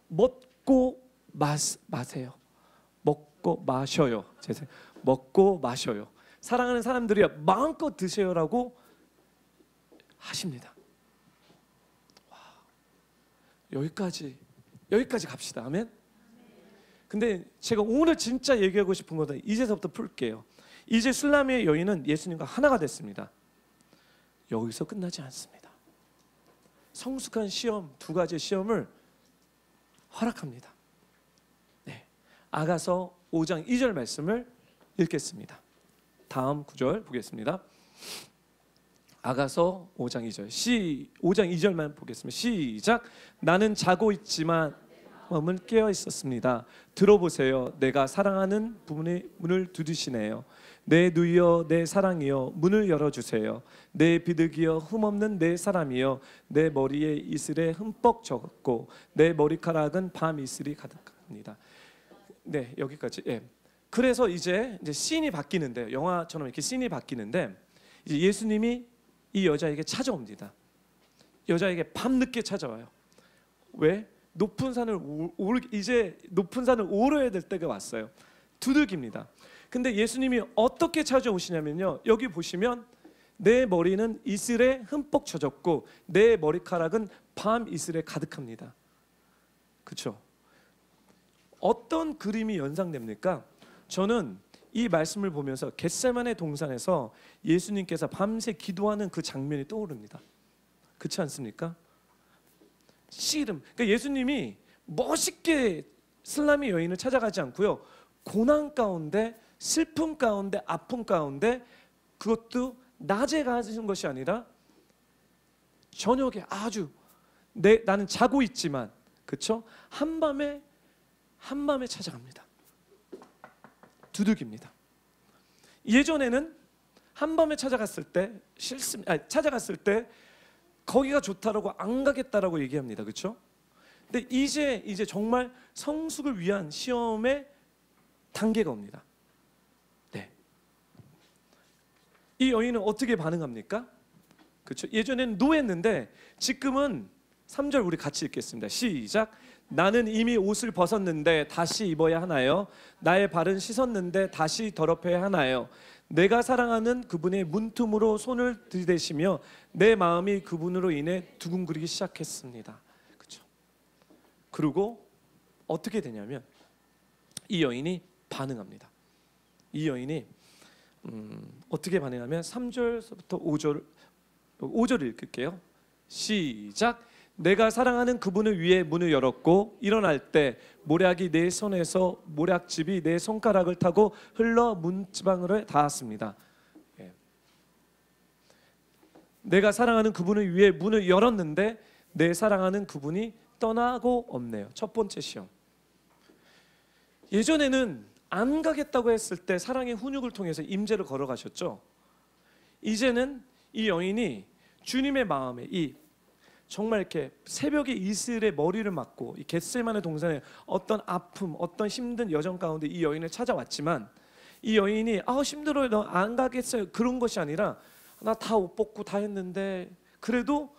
먹고 마세요. 먹고 마셔요. 먹고 마셔요. 사랑하는 사람들이 마음껏 드세요라고 하십니다. 와, 여기까지 갑시다. 아멘. 근데 제가 오늘 진짜 얘기하고 싶은 것은 이제서부터 풀게요. 이제 술람의 여인은 예수님과 하나가 됐습니다. 여기서 끝나지 않습니다. 성숙한 시험, 두 가지 시험을 허락합니다. 네, 아가서 5장 2절 말씀을 읽겠습니다. 다음 구절 보겠습니다. 아가서 5장 2절 5장 2절만 보겠습니다. 시작. 나는 자고 있지만 마음은 깨어 있었습니다. 들어보세요. 내가 사랑하는 부분의 문을 두드시네요. 내 누이여, 내 사랑이여, 문을 열어주세요. 내 비둘기여, 흠없는 내 사람이여, 내 머리에 이슬에 흠뻑 젖었고 내 머리카락은 밤 이슬이 가득합니다. 네, 여기까지. 예. 그래서 이제 씬이 바뀌는데, 영화처럼 이렇게 씬이 바뀌는데, 이제 예수님이 이 여자에게 찾아옵니다. 여자에게 밤늦게 찾아와요. 왜? 높은 산을 오르야 될 때가 왔어요. 두들깁니다. 근데 예수님이 어떻게 찾아오시냐면요, 여기 보시면 내 머리는 이슬에 흠뻑 젖었고 내 머리카락은 밤 이슬에 가득합니다. 그렇죠? 어떤 그림이 연상됩니까? 저는 이 말씀을 보면서 겟세마네 동산에서 예수님께서 밤새 기도하는 그 장면이 떠오릅니다. 그렇지 않습니까? 씨름. 그러니까 예수님이 멋있게 슬람의 여인을 찾아가지 않고요, 고난 가운데, 슬픔 가운데, 아픔 가운데, 그것도 낮에 가시는 것이 아니라 저녁에 아주 나는 자고 있지만, 그렇죠? 한밤에 찾아갑니다. 두들깁니다. 예전에는 한밤에 찾아갔을 때 거기가 좋다라고 안 가겠다라고 얘기합니다. 그렇죠? 근데 이제 정말 성숙을 위한 시험의 단계가 옵니다. 네. 이 여인은 어떻게 반응합니까? 그렇죠? 예전에는 노했는데 지금은 3절 우리 같이 읽겠습니다. 시작. 나는 이미 옷을 벗었는데 다시 입어야 하나요? 나의 발은 씻었는데 다시 더럽혀야 하나요? 내가 사랑하는 그분의 문틈으로 손을 들이대시며 내 마음이 그분으로 인해 두근거리기 시작했습니다. 그렇죠? 그리고 어떻게 되냐면 이 여인이 반응합니다. 이 여인이 어떻게 반응하면 3절부터 5절 5절 읽을게요. 시작. 내가 사랑하는 그분을 위해 문을 열었고 일어날 때 모략이 내 손에서 모략즙이 내 손가락을 타고 흘러 문지방으로 닿았습니다. 예. 내가 사랑하는 그분을 위해 문을 열었는데 내 사랑하는 그분이 떠나고 없네요. 첫 번째 시험. 예전에는 안 가겠다고 했을 때 사랑의 훈육을 통해서 임재를 걸어가셨죠. 이제는 이 여인이 주님의 마음에 이 정말 이렇게 새벽에 이슬의 머리를 맞고 이 겟세마네 동산에 어떤 아픔, 어떤 힘든 여정 가운데 이 여인을 찾아왔지만 이 여인이 힘들어요, 너 안 가겠어요, 그런 것이 아니라 나 다 옷 벗고 다 했는데 그래도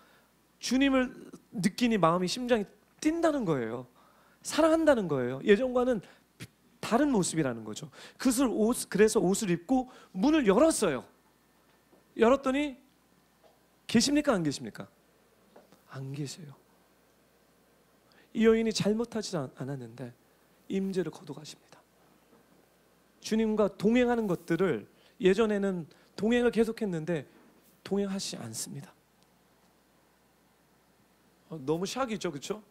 주님을 느끼니 마음이 심장이 뛴다는 거예요. 사랑한다는 거예요. 예전과는 다른 모습이라는 거죠. 그래서 옷을 입고 문을 열었어요. 열었더니 계십니까 안 계십니까? 안 계세요. 이 여인이 잘못하지 않았는데 임재를 거둬가십니다. 주님과 동행하는 것들을 예전에는 동행을 계속했는데 동행하시지 않습니다. 너무 샥이죠, 그렇죠?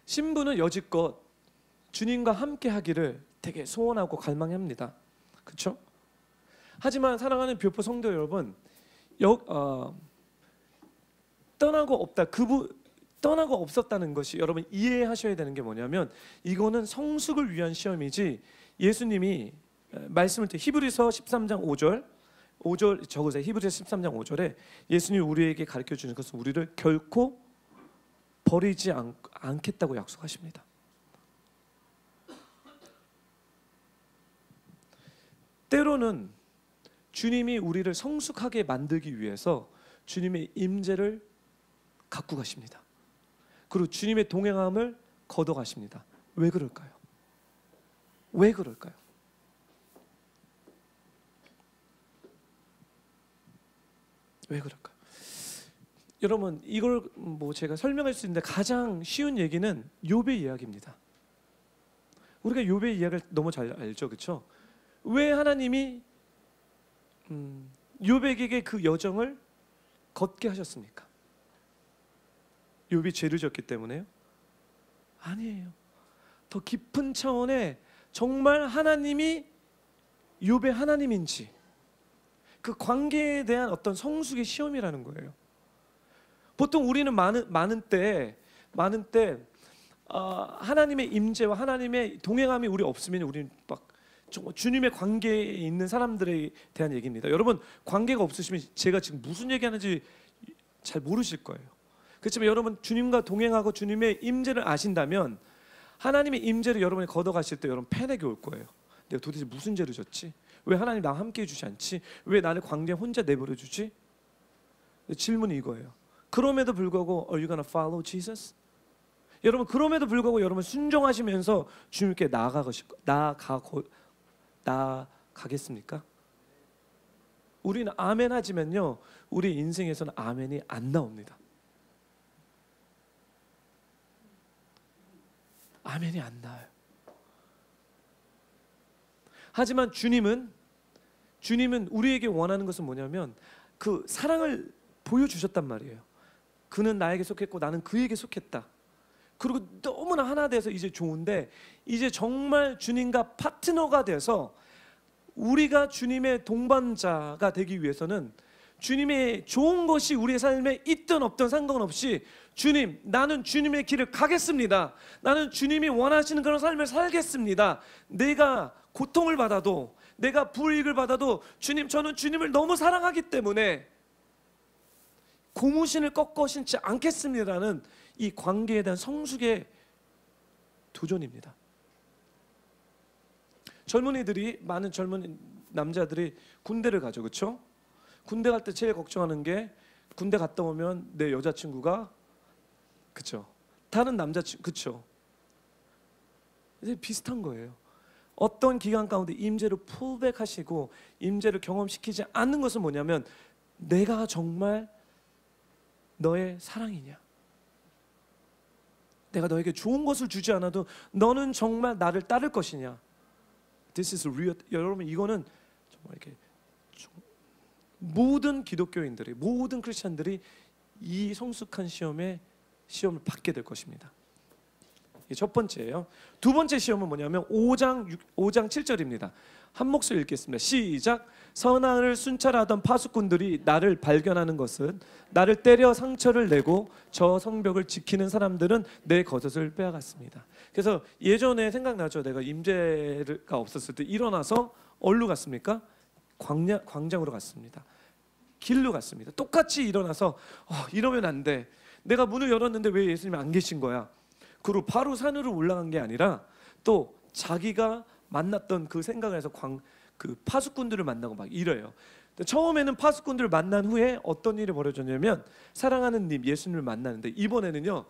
신부는 여지껏 주님과 함께 하기를 되게 소원하고 갈망합니다. 그렇죠? 하지만 사랑하는 뷰포 성도 여러분, 떠나고 없었다는 것이 여러분 이해하셔야 되는 게 뭐냐면 이거는 성숙을 위한 시험이지 예수님이 말씀을 때 히브리서 13장 5절 적으세요. 히브리서 13장 5절에 예수님이 우리에게 가르쳐 주는 것은 우리를 결코 버리지 않겠다고 약속하십니다. 때로는 주님이 우리를 성숙하게 만들기 위해서 주님의 임재를 갖고 가십니다. 그리고 주님의 동행함을 걷어가십니다. 왜 그럴까요? 왜 그럴까요? 왜 그럴까요? 여러분 이걸 제가 설명할 수 있는데 가장 쉬운 얘기는 욥의 이야기입니다. 우리가 욥의 이야기를 너무 잘 알죠, 그렇죠? 왜 하나님이 욥에게 그 여정을 걷게 하셨습니까? 욥이 죄를 졌기 때문에요? 아니에요. 더 깊은 차원의 정말 하나님이 욥의 하나님인지 그 관계에 대한 어떤 성숙의 시험이라는 거예요. 보통 우리는 많은 때 하나님의 임재와 하나님의 동행함이 우리 없으면 우리는 막 주님의 관계에 있는 사람들에 대한 얘기입니다. 여러분 관계가 없으시면 제가 지금 무슨 얘기하는지 잘 모르실 거예요. 그렇지만 여러분 주님과 동행하고 주님의 임재를 아신다면 하나님의 임재를 여러분이 걷어가실 때 여러분 패닉이 올 거예요. 내가 도대체 무슨 죄를 졌지? 왜 하나님 나와 함께 해주지 않지? 왜 나를 광야에 혼자 내버려 주지? 질문이 이거예요. 그럼에도 불구하고 Are you gonna follow Jesus? 여러분 그럼에도 불구하고 여러분 순종하시면서 주님께 나아가겠습니까? 우리는 아멘 하지만요 우리 인생에서는 아멘이 안 나옵니다. 아멘이 안 나와요. 하지만 주님은 우리에게 원하는 것은 뭐냐면 그 사랑을 보여주셨단 말이에요. 그는 나에게 속했고 나는 그에게 속했다. 그리고 너무나 하나 돼서 이제 좋은데 이제 정말 주님과 파트너가 돼서 우리가 주님의 동반자가 되기 위해서는 주님의 좋은 것이 우리의 삶에 있든 없든 상관없이 주님, 나는 주님의 길을 가겠습니다. 나는 주님이 원하시는 그런 삶을 살겠습니다. 내가 고통을 받아도 내가 불이익을 받아도 주님, 저는 주님을 너무 사랑하기 때문에 고무신을 꺾어 신지 않겠습니다라는 이 관계에 대한 성숙의 도전입니다. 많은 젊은 남자들이 군대를 가죠, 그렇죠? 군대 갈 때 제일 걱정하는 게 군대 갔다 오면 내 여자친구가 그렇죠? 다른 남자친구 그렇죠? 이제 비슷한 거예요. 어떤 기간 가운데 임재를 풀백하시고 임재를 경험시키지 않는 것은 뭐냐면 내가 정말 너의 사랑이냐? 내가 너에게 좋은 것을 주지 않아도 너는 정말 나를 따를 것이냐? This is real. 여러분, 이거는 정말 이렇게 모든 기독교인들이, 모든 크리스천들이 이 성숙한 시험을 받게 될 것입니다. 이게 첫 번째예요. 두 번째 시험은 뭐냐면 5장 7절입니다. 한 목소리 읽겠습니다. 시작. 선악을 순찰하던 파수꾼들이 나를 발견하는 것은 나를 때려 상처를 내고 저 성벽을 지키는 사람들은 내 겉옷을 빼앗았습니다. 그래서 예전에 생각나죠. 내가 임재가 없었을 때 일어나서 어디로 갔습니까? 광장으로 갔습니다. 길로 갔습니다. 똑같이 일어나서 이러면 안 돼. 내가 문을 열었는데 왜 예수님이 안 계신 거야? 그리고 바로 산으로 올라간 게 아니라 또 자기가 만났던 그 생각을 해서 그 파수꾼들을 만나고 막 이래요. 처음에는 파수꾼들을 만난 후에 어떤 일이 벌어졌냐면 사랑하는 님 예수님을 만나는데, 이번에는요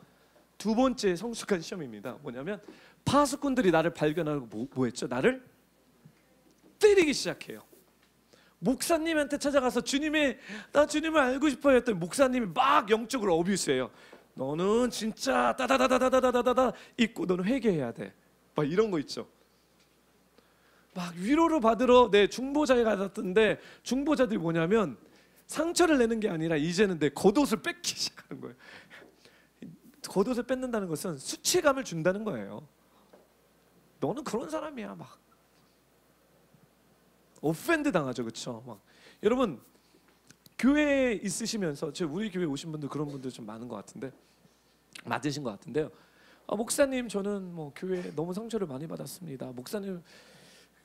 두 번째 성숙한 시험입니다. 뭐냐면 파수꾼들이 나를 발견하고 뭐 했죠? 나를 때리기 시작해요. 목사님한테 찾아가서 나 주님을 알고 싶어요 했더니 목사님이 막 영적으로 어뷰스해요. 너는 진짜 따다다다다다다다다 있고 너는 회개해야 돼. 막 이런 거 있죠. 막 위로를 받으러 중보자에 갔었는데, 중보자들이 뭐냐면 상처를 내는 게 아니라 이제는 내 겉옷을 뺏기 시작하는 거예요. 겉옷을 뺏는다는 것은 수치감을 준다는 거예요. 너는 그런 사람이야. 막 오펜드 당하죠, 그렇죠? 막 여러분 교회에 있으시면서 우리 교회 오신 분들 그런 분들 좀 많은 것 같은데, 맞으신 것 같은데요. 목사님 저는 뭐 교회에 너무 상처를 많이 받았습니다. 목사님,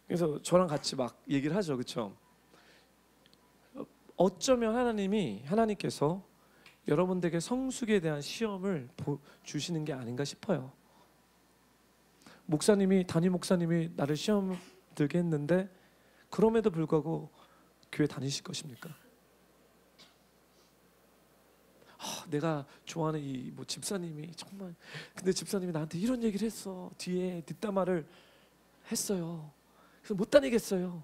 그래서 저랑 같이 막 얘기를 하죠, 그렇죠? 어쩌면 하나님께서 여러분들에게 성숙에 대한 시험을 주시는 게 아닌가 싶어요. 담임 목사님이 나를 시험 들게 했는데 그럼에도 불구하고 교회 다니실 것입니까? 내가 좋아하는 이 집사님이 정말, 근데 집사님이 나한테 이런 얘기를 했어. 뒤에 뒷담화를 했어요. 그래서 못 다니겠어요.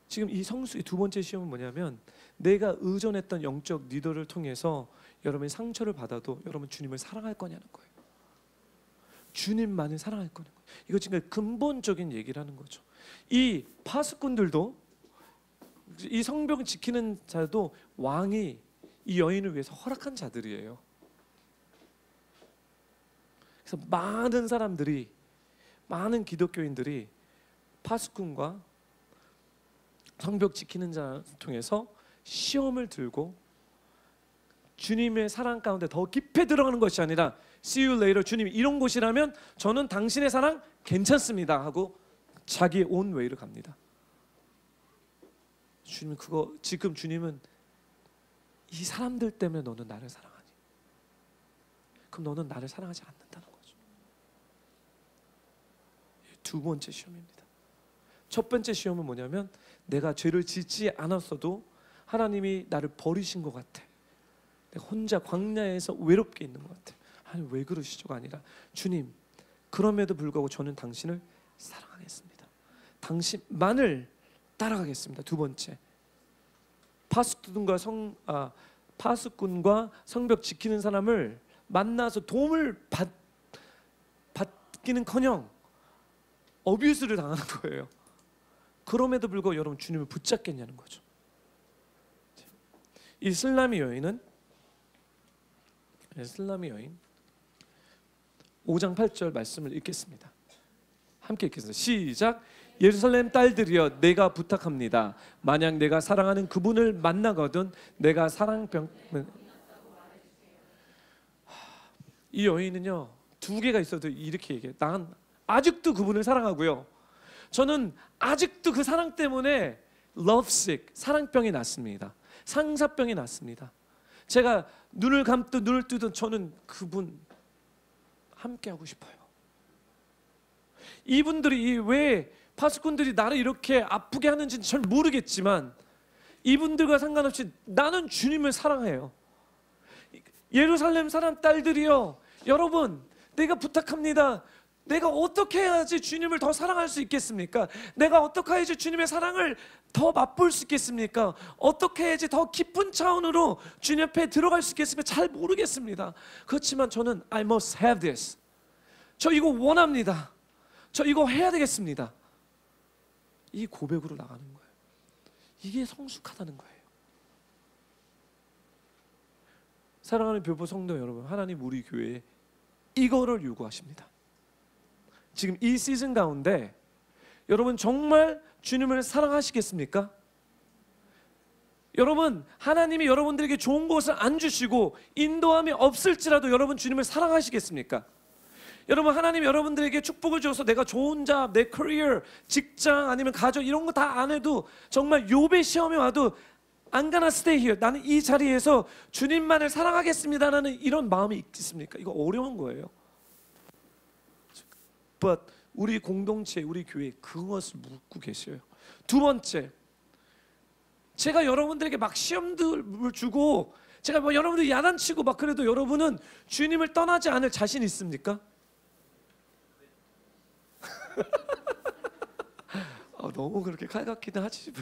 지금 이 성숙의 두 번째 시험은 뭐냐면 내가 의존했던 영적 리더를 통해서 여러분이 상처를 받아도 여러분 주님을 사랑할 거냐는 거예요. 주님만을 사랑할 거냐는 거예요. 이거 지금 근본적인 얘기를 하는 거죠. 이 파수꾼들도, 이 성벽을 지키는 자도 왕이 이 여인을 위해서 허락한 자들이에요. 그래서 많은 기독교인들이 파수꾼과 성벽 지키는 자를 통해서 시험을 들고 주님의 사랑 가운데 더 깊이 들어가는 것이 아니라 See you later, 주님이 이런 곳이라면 저는 당신의 사랑 괜찮습니다 하고 자기의 온 웨이를 갑니다. 지금 주님은 이 사람들 때문에 너는 나를 사랑하니? 그럼 너는 나를 사랑하지 않는다는 거죠. 두 번째 시험입니다. 첫 번째 시험은 뭐냐면 내가 죄를 짓지 않았어도 하나님이 나를 버리신 것 같아. 내가 혼자 광야에서 외롭게 있는 것 같아. 아니 왜 그러시죠가 아니라 주님, 그럼에도 불구하고 저는 당신을 사랑하겠습니다. 당신만을 따라가겠습니다. 두 번째, 파수꾼과 성벽 지키는 사람을 만나서 도움을 받기는커녕 어뷰스를 당하는 거예요. 그럼에도 불구하고 여러분 주님을 붙잡겠냐는 거죠. 이 슬라미 여인 5장 8절 말씀을 읽겠습니다. 함께 읽겠습니다. 시작. 예루살렘 딸들이여 내가 부탁합니다. 만약 내가 사랑하는 그분을 만나거든 내가 이 여인은요 두 개가 있어도 이렇게 얘기해요. 난 아직도 그분을 사랑하고요, 저는 아직도 그 사랑 때문에 lovesick, 사랑병이 났습니다. 상사병이 났습니다. 제가 눈을 감든 눈을 뜨든 저는 그분 함께 하고 싶어요. 이분들이 왜 파수꾼들이 나를 이렇게 아프게 하는지는 잘 모르겠지만 이분들과 상관없이 나는 주님을 사랑해요. 예루살렘 사람 딸들이여, 여러분 내가 부탁합니다. 내가 어떻게 해야지 주님을 더 사랑할 수 있겠습니까? 내가 어떻게 해야지 주님의 사랑을 더 맛볼 수 있겠습니까? 어떻게 해야지 더 깊은 차원으로 주님 앞에 들어갈 수 있겠습니까? 잘 모르겠습니다. 그렇지만 저는 I must have this. 저 이거 원합니다. 저 이거 해야 되겠습니다. 이 고백으로 나가는 거예요. 이게 성숙하다는 거예요. 사랑하는 뷰포 성도 여러분, 하나님 우리 교회에 이거를 요구하십니다. 지금 이 시즌 가운데 여러분 정말 주님을 사랑하시겠습니까? 여러분, 하나님이 여러분들에게 좋은 것을 안 주시고 인도함이 없을지라도 여러분 주님을 사랑하시겠습니까? 여러분, 하나님 여러분들에게 축복을 주어서 내가 좋은 잡, 내 커리어, 직장 아니면 가족 이런 거 다 안 해도 정말 욥의 시험에 와도 I'm gonna stay here. 나는 이 자리에서 주님만을 사랑하겠습니다라는 이런 마음이 있겠습니까? 이거 어려운 거예요. But 우리 공동체, 우리 교회 그것을 묻고 계셔요. 두 번째, 제가 여러분들에게 막 시험들을 주고 제가 뭐 여러분들 야단치고 막 그래도 여러분은 주님을 떠나지 않을 자신 있습니까? 너무 그렇게 칼같기는 하지.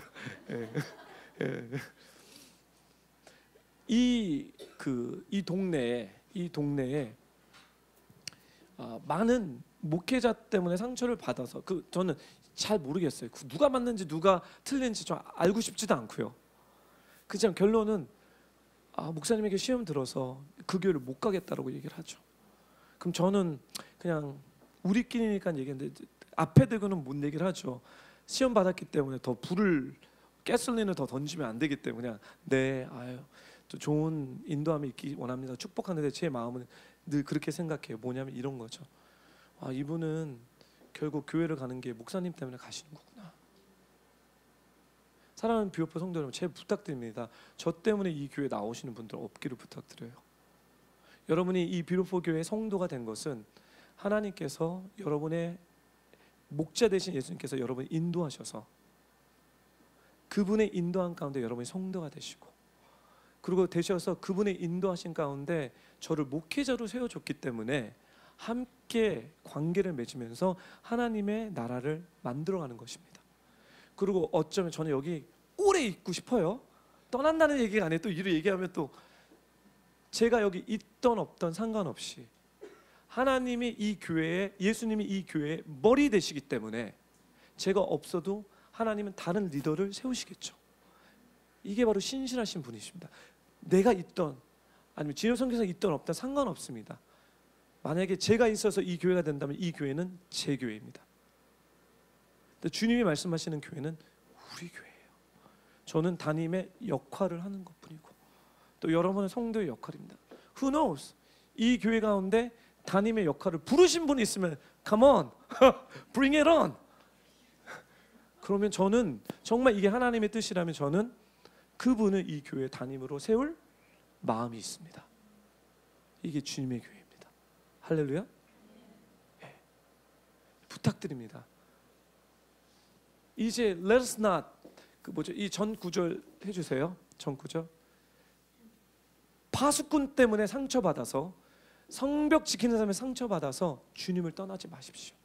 이 동네에 많은 목회자 때문에 상처를 받아서 저는 잘 모르겠어요. 누가 맞는지 누가 틀린지 좀 알고 싶지도 않고요. 그냥 결론은 목사님에게 시험 들어서 그 교회를 못 가겠다라고 얘기를 하죠. 그럼 저는 그냥 우리끼리니까 얘기했는데 앞에 대고는 못 얘기를 하죠. 시험 받았기 때문에 더 가솔린을 더 던지면 안 되기 때문에 그냥 네, 또 좋은 인도함이 있기 원합니다. 축복하는데 제 마음은 늘 그렇게 생각해요. 뭐냐면 이런 거죠. 이분은 결국 교회를 가는 게 목사님 때문에 가시는 거구나. 사랑하는 뷰오프 성도 여러분, 제 부탁드립니다. 저 때문에 이 교회 나오시는 분들 없기를 부탁드려요. 여러분이 이 뷰오프 교회 성도가 된 것은 하나님께서 여러분의 목자 되신 예수님께서 여러분을 인도하셔서 그분의 인도한 가운데 여러분이 성도가 되시고 그리고 되셔서 그분의 인도하신 가운데 저를 목회자로 세워줬기 때문에 함께 관계를 맺으면서 하나님의 나라를 만들어가는 것입니다. 그리고 어쩌면 저는 여기 오래 있고 싶어요. 떠난다는 얘기가 아니에요. 또 이를 얘기하면 또 제가 여기 있던 없던 상관없이 하나님이 이 교회에, 예수님이 이 교회의 머리 되시기 때문에 제가 없어도 하나님은 다른 리더를 세우시겠죠. 이게 바로 신실하신 분이십니다. 내가 있던 아니면 진호 선교사가 있던 없던 상관없습니다. 만약에 제가 있어서 이 교회가 된다면 이 교회는 제 교회입니다. 근데 주님이 말씀하시는 교회는 우리 교회예요. 저는 담임의 역할을 하는 것뿐이고 또 여러분은 성도의 역할입니다. Who knows? 이 교회 가운데 담임의 역할을 부르신 분이 있으면 Come on, bring it on. 그러면 저는 정말 이게 하나님의 뜻이라면 저는 그분을 이 교회 담임으로 세울 마음이 있습니다. 이게 주님의 교회입니다. 할렐루야. 네. 부탁드립니다. 이제 let us not 이 전 구절 해주세요. 전 구절. 파수꾼 때문에 상처받아서 성벽 지키는 사람에 상처받아서 주님을 떠나지 마십시오.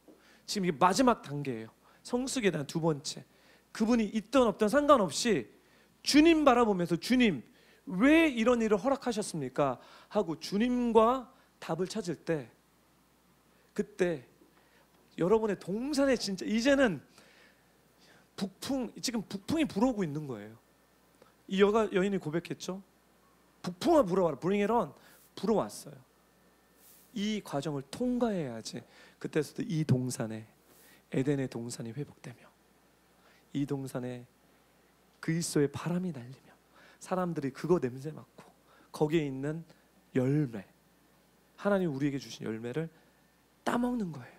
지금 이게 마지막 단계예요. 성숙에 대한 두 번째. 그분이 있던 없던 상관없이 주님 바라보면서 주님 왜 이런 일을 허락하셨습니까? 하고 주님과 답을 찾을 때 그때 여러분의 동산에 진짜 이제는 지금 북풍이 불어오고 있는 거예요. 이 여인이 고백했죠. 북풍아 불어와라. Bring it on. 불어왔어요. 이 과정을 통과해야지 그때부터 이 동산에 에덴의 동산이 회복되며 이 동산에 그리스도의 바람이 날리며 사람들이 그거 냄새 맡고 거기에 있는 열매 하나님 우리에게 주신 열매를 따먹는 거예요.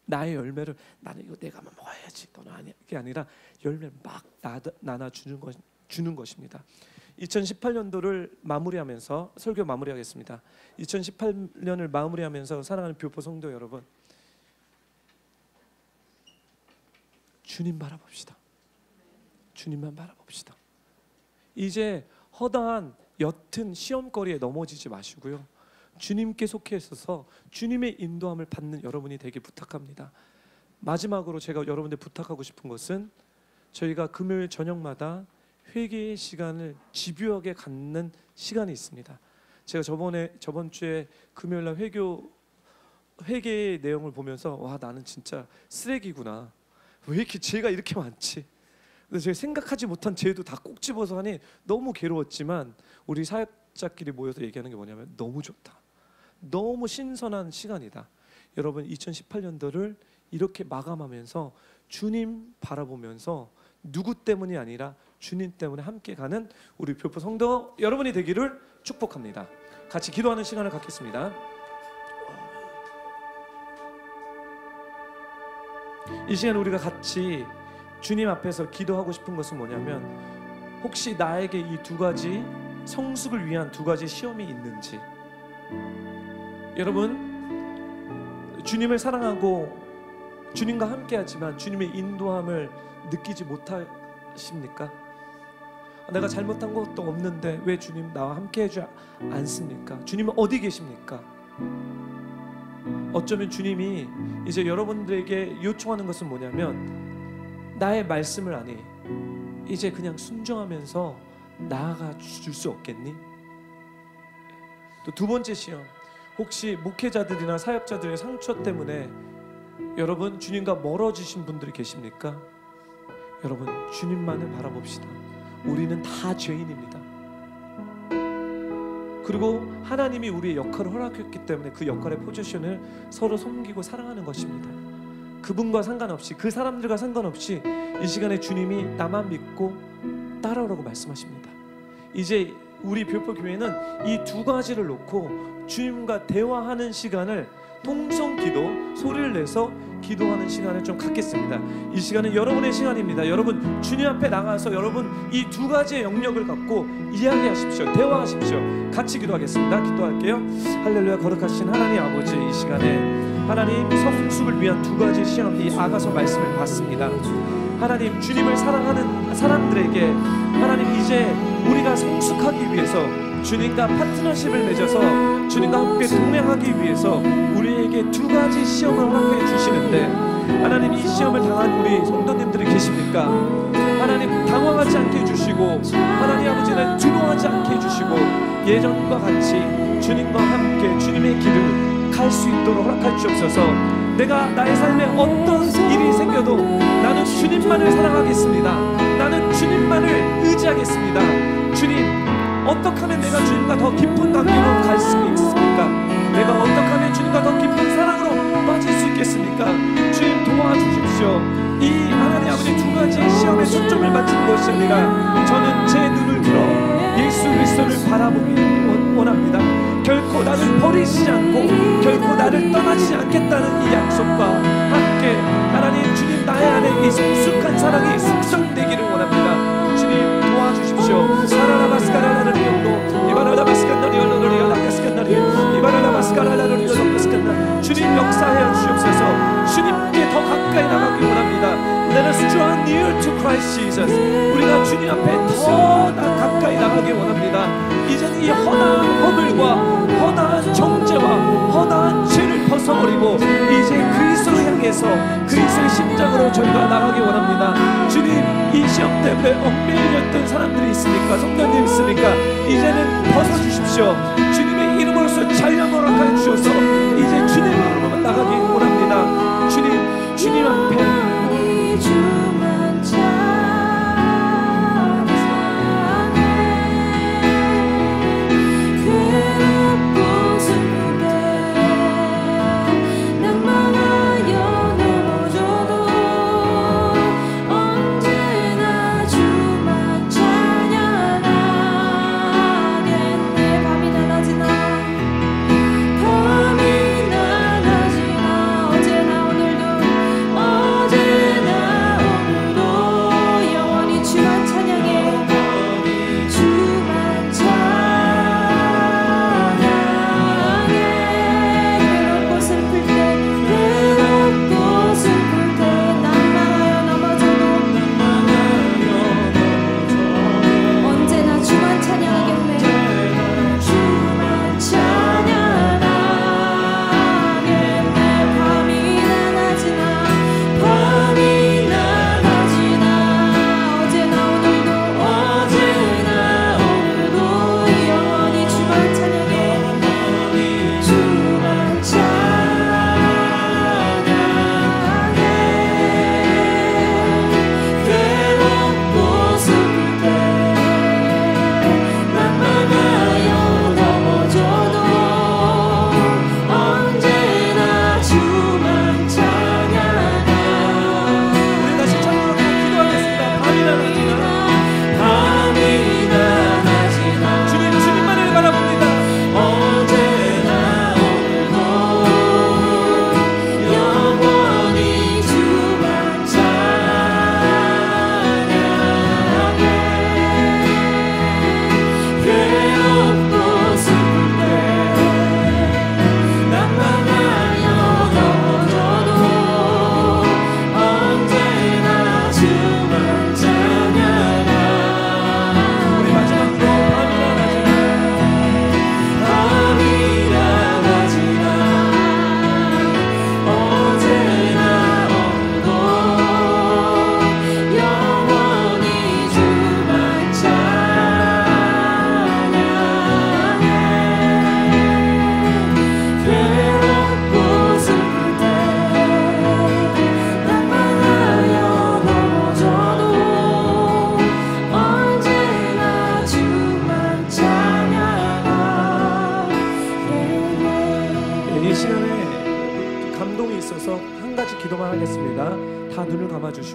나의 열매를 나는 이거 내가 먹어야지 너는 아니야. 그게 아니라 열매를 막 나눠 주는 것입니다. 2018년도를 마무리하면서 설교 마무리하겠습니다. 2018년을 마무리하면서 사랑하는 뷰포 성도 여러분, 주님 바라봅시다. 주님만 바라봅시다. 이제 허다한 옅은 시험거리에 넘어지지 마시고요. 주님께 속해 있어서 주님의 인도함을 받는 여러분이 되길 부탁합니다. 마지막으로 제가 여러분들 부탁하고 싶은 것은 저희가 금요일 저녁마다 회개의 시간을 집요하게 갖는 시간이 있습니다. 제가 저번 주에 금요일날 회개의 내용을 보면서 와, 나는 진짜 쓰레기구나. 왜 이렇게 죄가 이렇게 많지? 그래서 제가 생각하지 못한 죄도 다 꼭 집어서 하니 너무 괴로웠지만 우리 사역자끼리 모여서 얘기하는 게 뭐냐면 너무 좋다. 너무 신선한 시간이다. 여러분 2018년도를 이렇게 마감하면서 주님 바라보면서 누구 때문이 아니라 주님 때문에 함께 가는 우리 교포 성도 여러분이 되기를 축복합니다. 같이 기도하는 시간을 갖겠습니다. 이 시간 우리가 같이 주님 앞에서 기도하고 싶은 것은 뭐냐면 혹시 나에게 이 두 가지 성숙을 위한 두 가지 시험이 있는지, 여러분 주님을 사랑하고 주님과 함께하지만 주님의 인도함을 느끼지 못하십니까? 내가 잘못한 것도 없는데 왜 주님 나와 함께하지 않습니까? 주님은 어디 계십니까? 어쩌면 주님이 이제 여러분들에게 요청하는 것은 뭐냐면 나의 말씀을 안 해. 이제 그냥 순종하면서 나아가 줄 수 없겠니? 또 두 번째 시험, 혹시 목회자들이나 사역자들의 상처 때문에 여러분 주님과 멀어지신 분들이 계십니까? 여러분 주님만을 바라봅시다. 우리는 다 죄인입니다. 그리고 하나님이 우리의 역할을 허락했기 때문에 그 역할의 포지션을 서로 섬기고 사랑하는 것입니다. 그분과 상관없이, 그 사람들과 상관없이 이 시간에 주님이 나만 믿고 따라오라고 말씀하십니다. 이제 우리 교포교회는 이 두 가지를 놓고 주님과 대화하는 시간을 통성기도, 소리를 내서 기도하는 시간을 좀 갖겠습니다. 이 시간은 여러분의 시간입니다. 여러분 주님 앞에 나가서 여러분 이 두 가지의 영역을 갖고 이야기하십시오. 대화하십시오. 같이 기도하겠습니다. 기도할게요. 할렐루야. 거룩하신 하나님 아버지, 이 시간에 하나님 성숙을 위한 두 가지 시험, 이 아가서 말씀을 받습니다. 하나님 주님을 사랑하는 사람들에게 하나님 이제 우리가 성숙하기 위해서 주님과 파트너십을 맺어서 주님과 함께 동행하기 위해서 우리에게 두 가지 시험을 허락해 주시는데 하나님 이 시험을 당한 우리 성도님들이 계십니까? 하나님 당황하지 않게 해주시고 하나님 아버지는 두려워하지 않게 해주시고 예전과 같이 주님과 함께 주님의 길을 갈 수 있도록 허락해 주옵소서. 내가 나의 삶에 어떤 일이 생겨도 나는 주님만을 사랑하겠습니다. 나는 주님만을 의지하겠습니다. 주님, 어떻게 하면 내가 주님과 더 깊은 관계로 갈 수 있습니까? 내가 어떻게 하면 주님과 더 깊은 사랑으로 빠질 수 있겠습니까? 주님 도와주십시오. 이 하나님 아버지 두 가지 시험에 초점을 맞추는 것이 아니라 저는 제 눈을 들어 예수 그리스도를 바라보기 원합니다. 결코 나를 버리시지 않고 결코 나를 떠나지 않겠다는 이 약속과 함께 하나님 주님 나의 안에 이 성숙한 사랑이 숙성되기를 원합니다. 주님 도와주십시오. 사라라바스카라라를 열고 이바라라바스칸나리 열로리 열라카스칸나리 이바라라바스카라라를 열로카스칸나 주님 역사하여 주옵소서. 주님께 더 가까이 나가기 원합니다. Let us draw near to Christ Jesus. 우리가 주님 앞에 더 가까이 나가기 원합니다. 이제는 이 허다한 허물과 허다한 정죄와 허다한 죄를 벗어버리고 이제 그리스도를 향해서 그리스도의 심장으로 저희가 나가기 원합니다. 주님, 이 시험 때문에 얽매여졌던 사람들이 있습니까? 성도님이 있습니까? 이제는 벗어주십시오. 주님의 이름으로서 잔량 허락하여 주셔서 이제 주님으로만 나가기 원합니다. 주님 앞에 밤이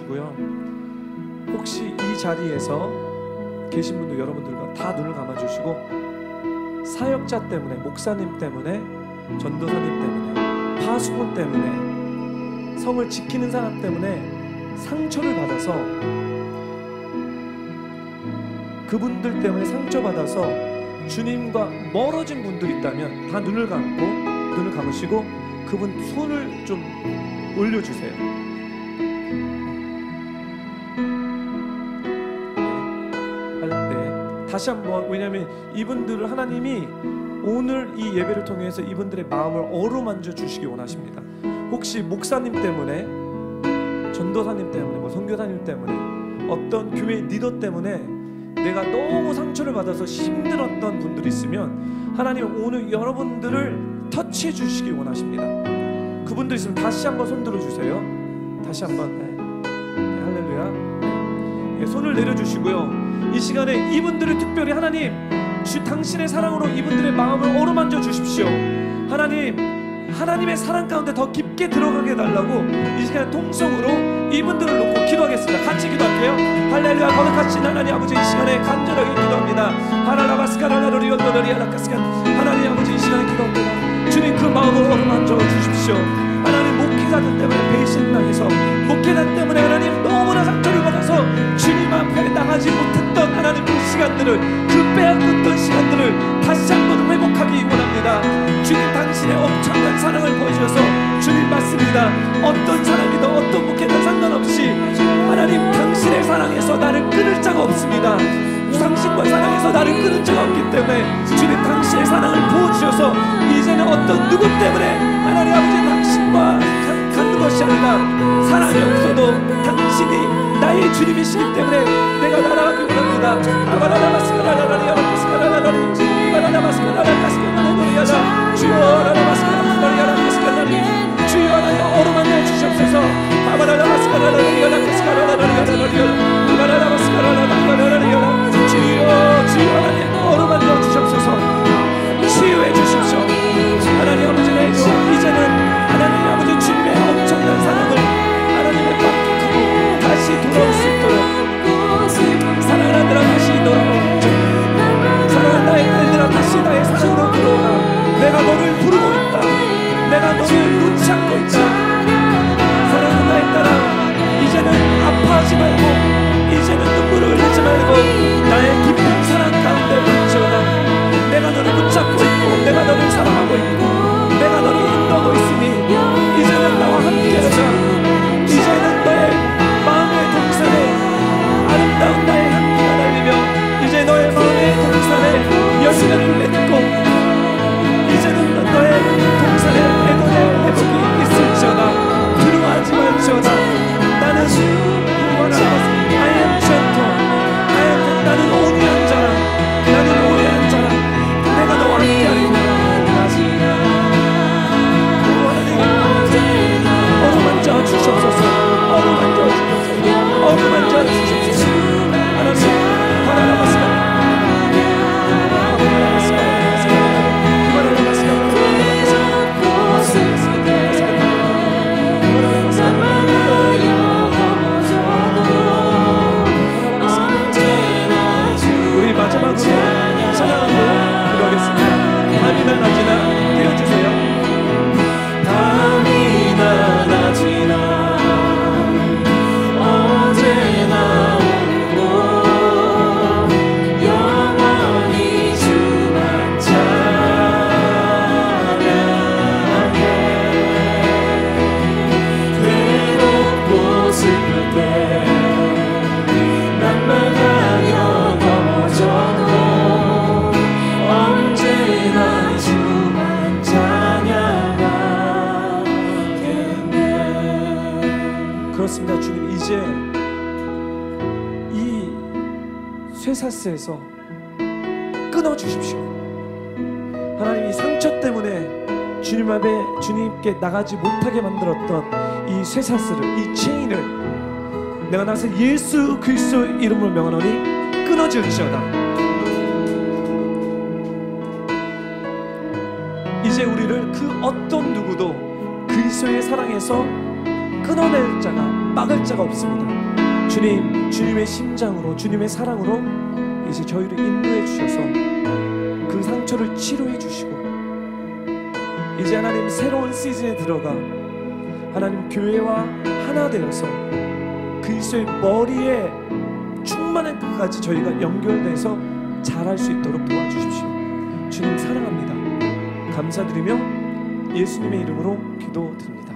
주시고요. 혹시 이 자리에서 계신 분들 여러분들과 다 눈을 감아주시고 사역자 때문에, 목사님 때문에, 전도사님 때문에, 파수꾼 때문에, 성을 지키는 사람 때문에 상처를 받아서, 그분들 때문에 상처받아서 주님과 멀어진 분들이 있다면 다 눈을 감으시고 그분 손을 좀 올려주세요. 네. 다시 한번, 왜냐하면 이분들을 하나님이 오늘 이 예배를 통해서 이분들의 마음을 어루만져 주시기 원하십니다. 혹시 목사님 때문에, 전도사님 때문에, 선교사님 때문에, 어떤 교회 리더 때문에 내가 너무 상처를 받아서 힘들었던 분들이 있으면 하나님은 오늘 여러분들을 터치해 주시기 원하십니다. 그분들 있으면 다시 한번 손 들어주세요. 다시 한번. 네, 할렐루야. 네, 손을 내려주시고요. 이 시간에 이분들을 특별히 하나님, 당신의 사랑으로 이분들의 마음을 어루만져 주십시오. 하나님의 사랑 가운데 더 깊게 들어가게 해달라고 이 시간에 통성으로 이분들을 놓고 기도하겠습니다. 같이 기도할게요. 할렐루야. 거룩하신 하나님 아버지, 이 시간에 간절하게 기도합니다. 하나님 아버지, 이 시간에 기도합니다. 주님, 그 마음을 어루만져 주십시오. 하나님, 목회자들 때문에 배신당해서, 목회자 때문에 하나님 너무나 상처를 받아서 주님 앞에 나가지 못했던 하나님 그 시간들을, 그 빼앗겼던 시간들을 다시 한번 회복하기 원합니다. 주님, 당신의 엄청난 사랑을 보여주셔서, 주님 맞습니다. 어떤 사람이든 어떤 목회든 상관없이 하나님 당신의 사랑에서 나를 끊을 자가 없습니다. 당신과 사랑해서 나를 끊은 자가 없기 때문에 주님, 당신의 사랑을 부어주셔서 이제는 어떤 누구 때문에 하나님 아버지 당신과 갖는 것이 아니라, 사랑이 없어도 당신이 나의 주님이시기 때문에 내가 날아가기 원합니다. 주여 하나님 어루만져 주시옵소서. 주여 하나님 어루만져 주시옵소서. 치유해 주십시오. 하나님 아버지, 이제는 하나님 아버지 주님의 엄청난 사랑을 하나님의 받고 다시 돌아올 수 있도록, 사랑하는 아들아 다시 돌아오라. 사랑하는 나의 딸들아 다시 나의 사랑으로 들어오라. 내가 너를 부르고 있다. 내가 너를 놓지 않고 있다. 사랑하는 나의 딸아, 이제는 아파하지 말고, 이제는 눈물을 흘리지 말고 나의 깊은 사랑 가운데 묻혀라. 내가 너를 붙잡고 있고, 내가 너를 사랑하고 있고, 내가 너를 인도하고 있으니 이제는 나와 함께하자. 이제는 너의 마음의 동산에 아름다운 나의 향기가 날리며, 이제 너의 마음의 동산에 열매를 맺고, 이제는 너의 동산에 애도의 회복이 있을지어다. 두려워하지 말지어다. 나는 I am gentle. 나는 온유한 자라. 나는 온유한 자라. 내가 너와 함께하리라. 어루만져 주시옵소서. 어루만져 주시옵소서. 어루만져 주시옵소서. 우리 마지막으로 찬양하고 기도하겠습니다. 밤이나 낮이나 깨워주세요. 밤이나 낮이나 언제나 오고 영원히 주만 찬양해. 괴롭고 슬플 때 난만하여 넘어져도 언제나 주만 찬양하겠네. 그렇습니다. 주님, 이제 이 쇠사슬에서 끊어주십시오. 하나님, 이 상처 때문에 주님 앞에 주님께 나가지 못하게 만들었던 이 쇠사슬을, 이 체인을 내가 나서 예수 그리스도 이름으로 명하노니 끊어질지어다. 이제 우리를 그 어떤 누구도 그리스도의 사랑에서 끊어낼 자가, 막을 자가 없습니다. 주님, 주님의 심장으로, 주님의 사랑으로 이제 저희를 인도해 주셔서 그 상처를 치료해 주시고, 이제 하나님 새로운 시즌에 들어가 하나님 교회와 하나 되어서 그리스도의 머리에 충만한 끝까지 저희가 연결돼서 잘할 수 있도록 도와주십시오. 주님 사랑합니다. 감사드리며 예수님의 이름으로 기도드립니다.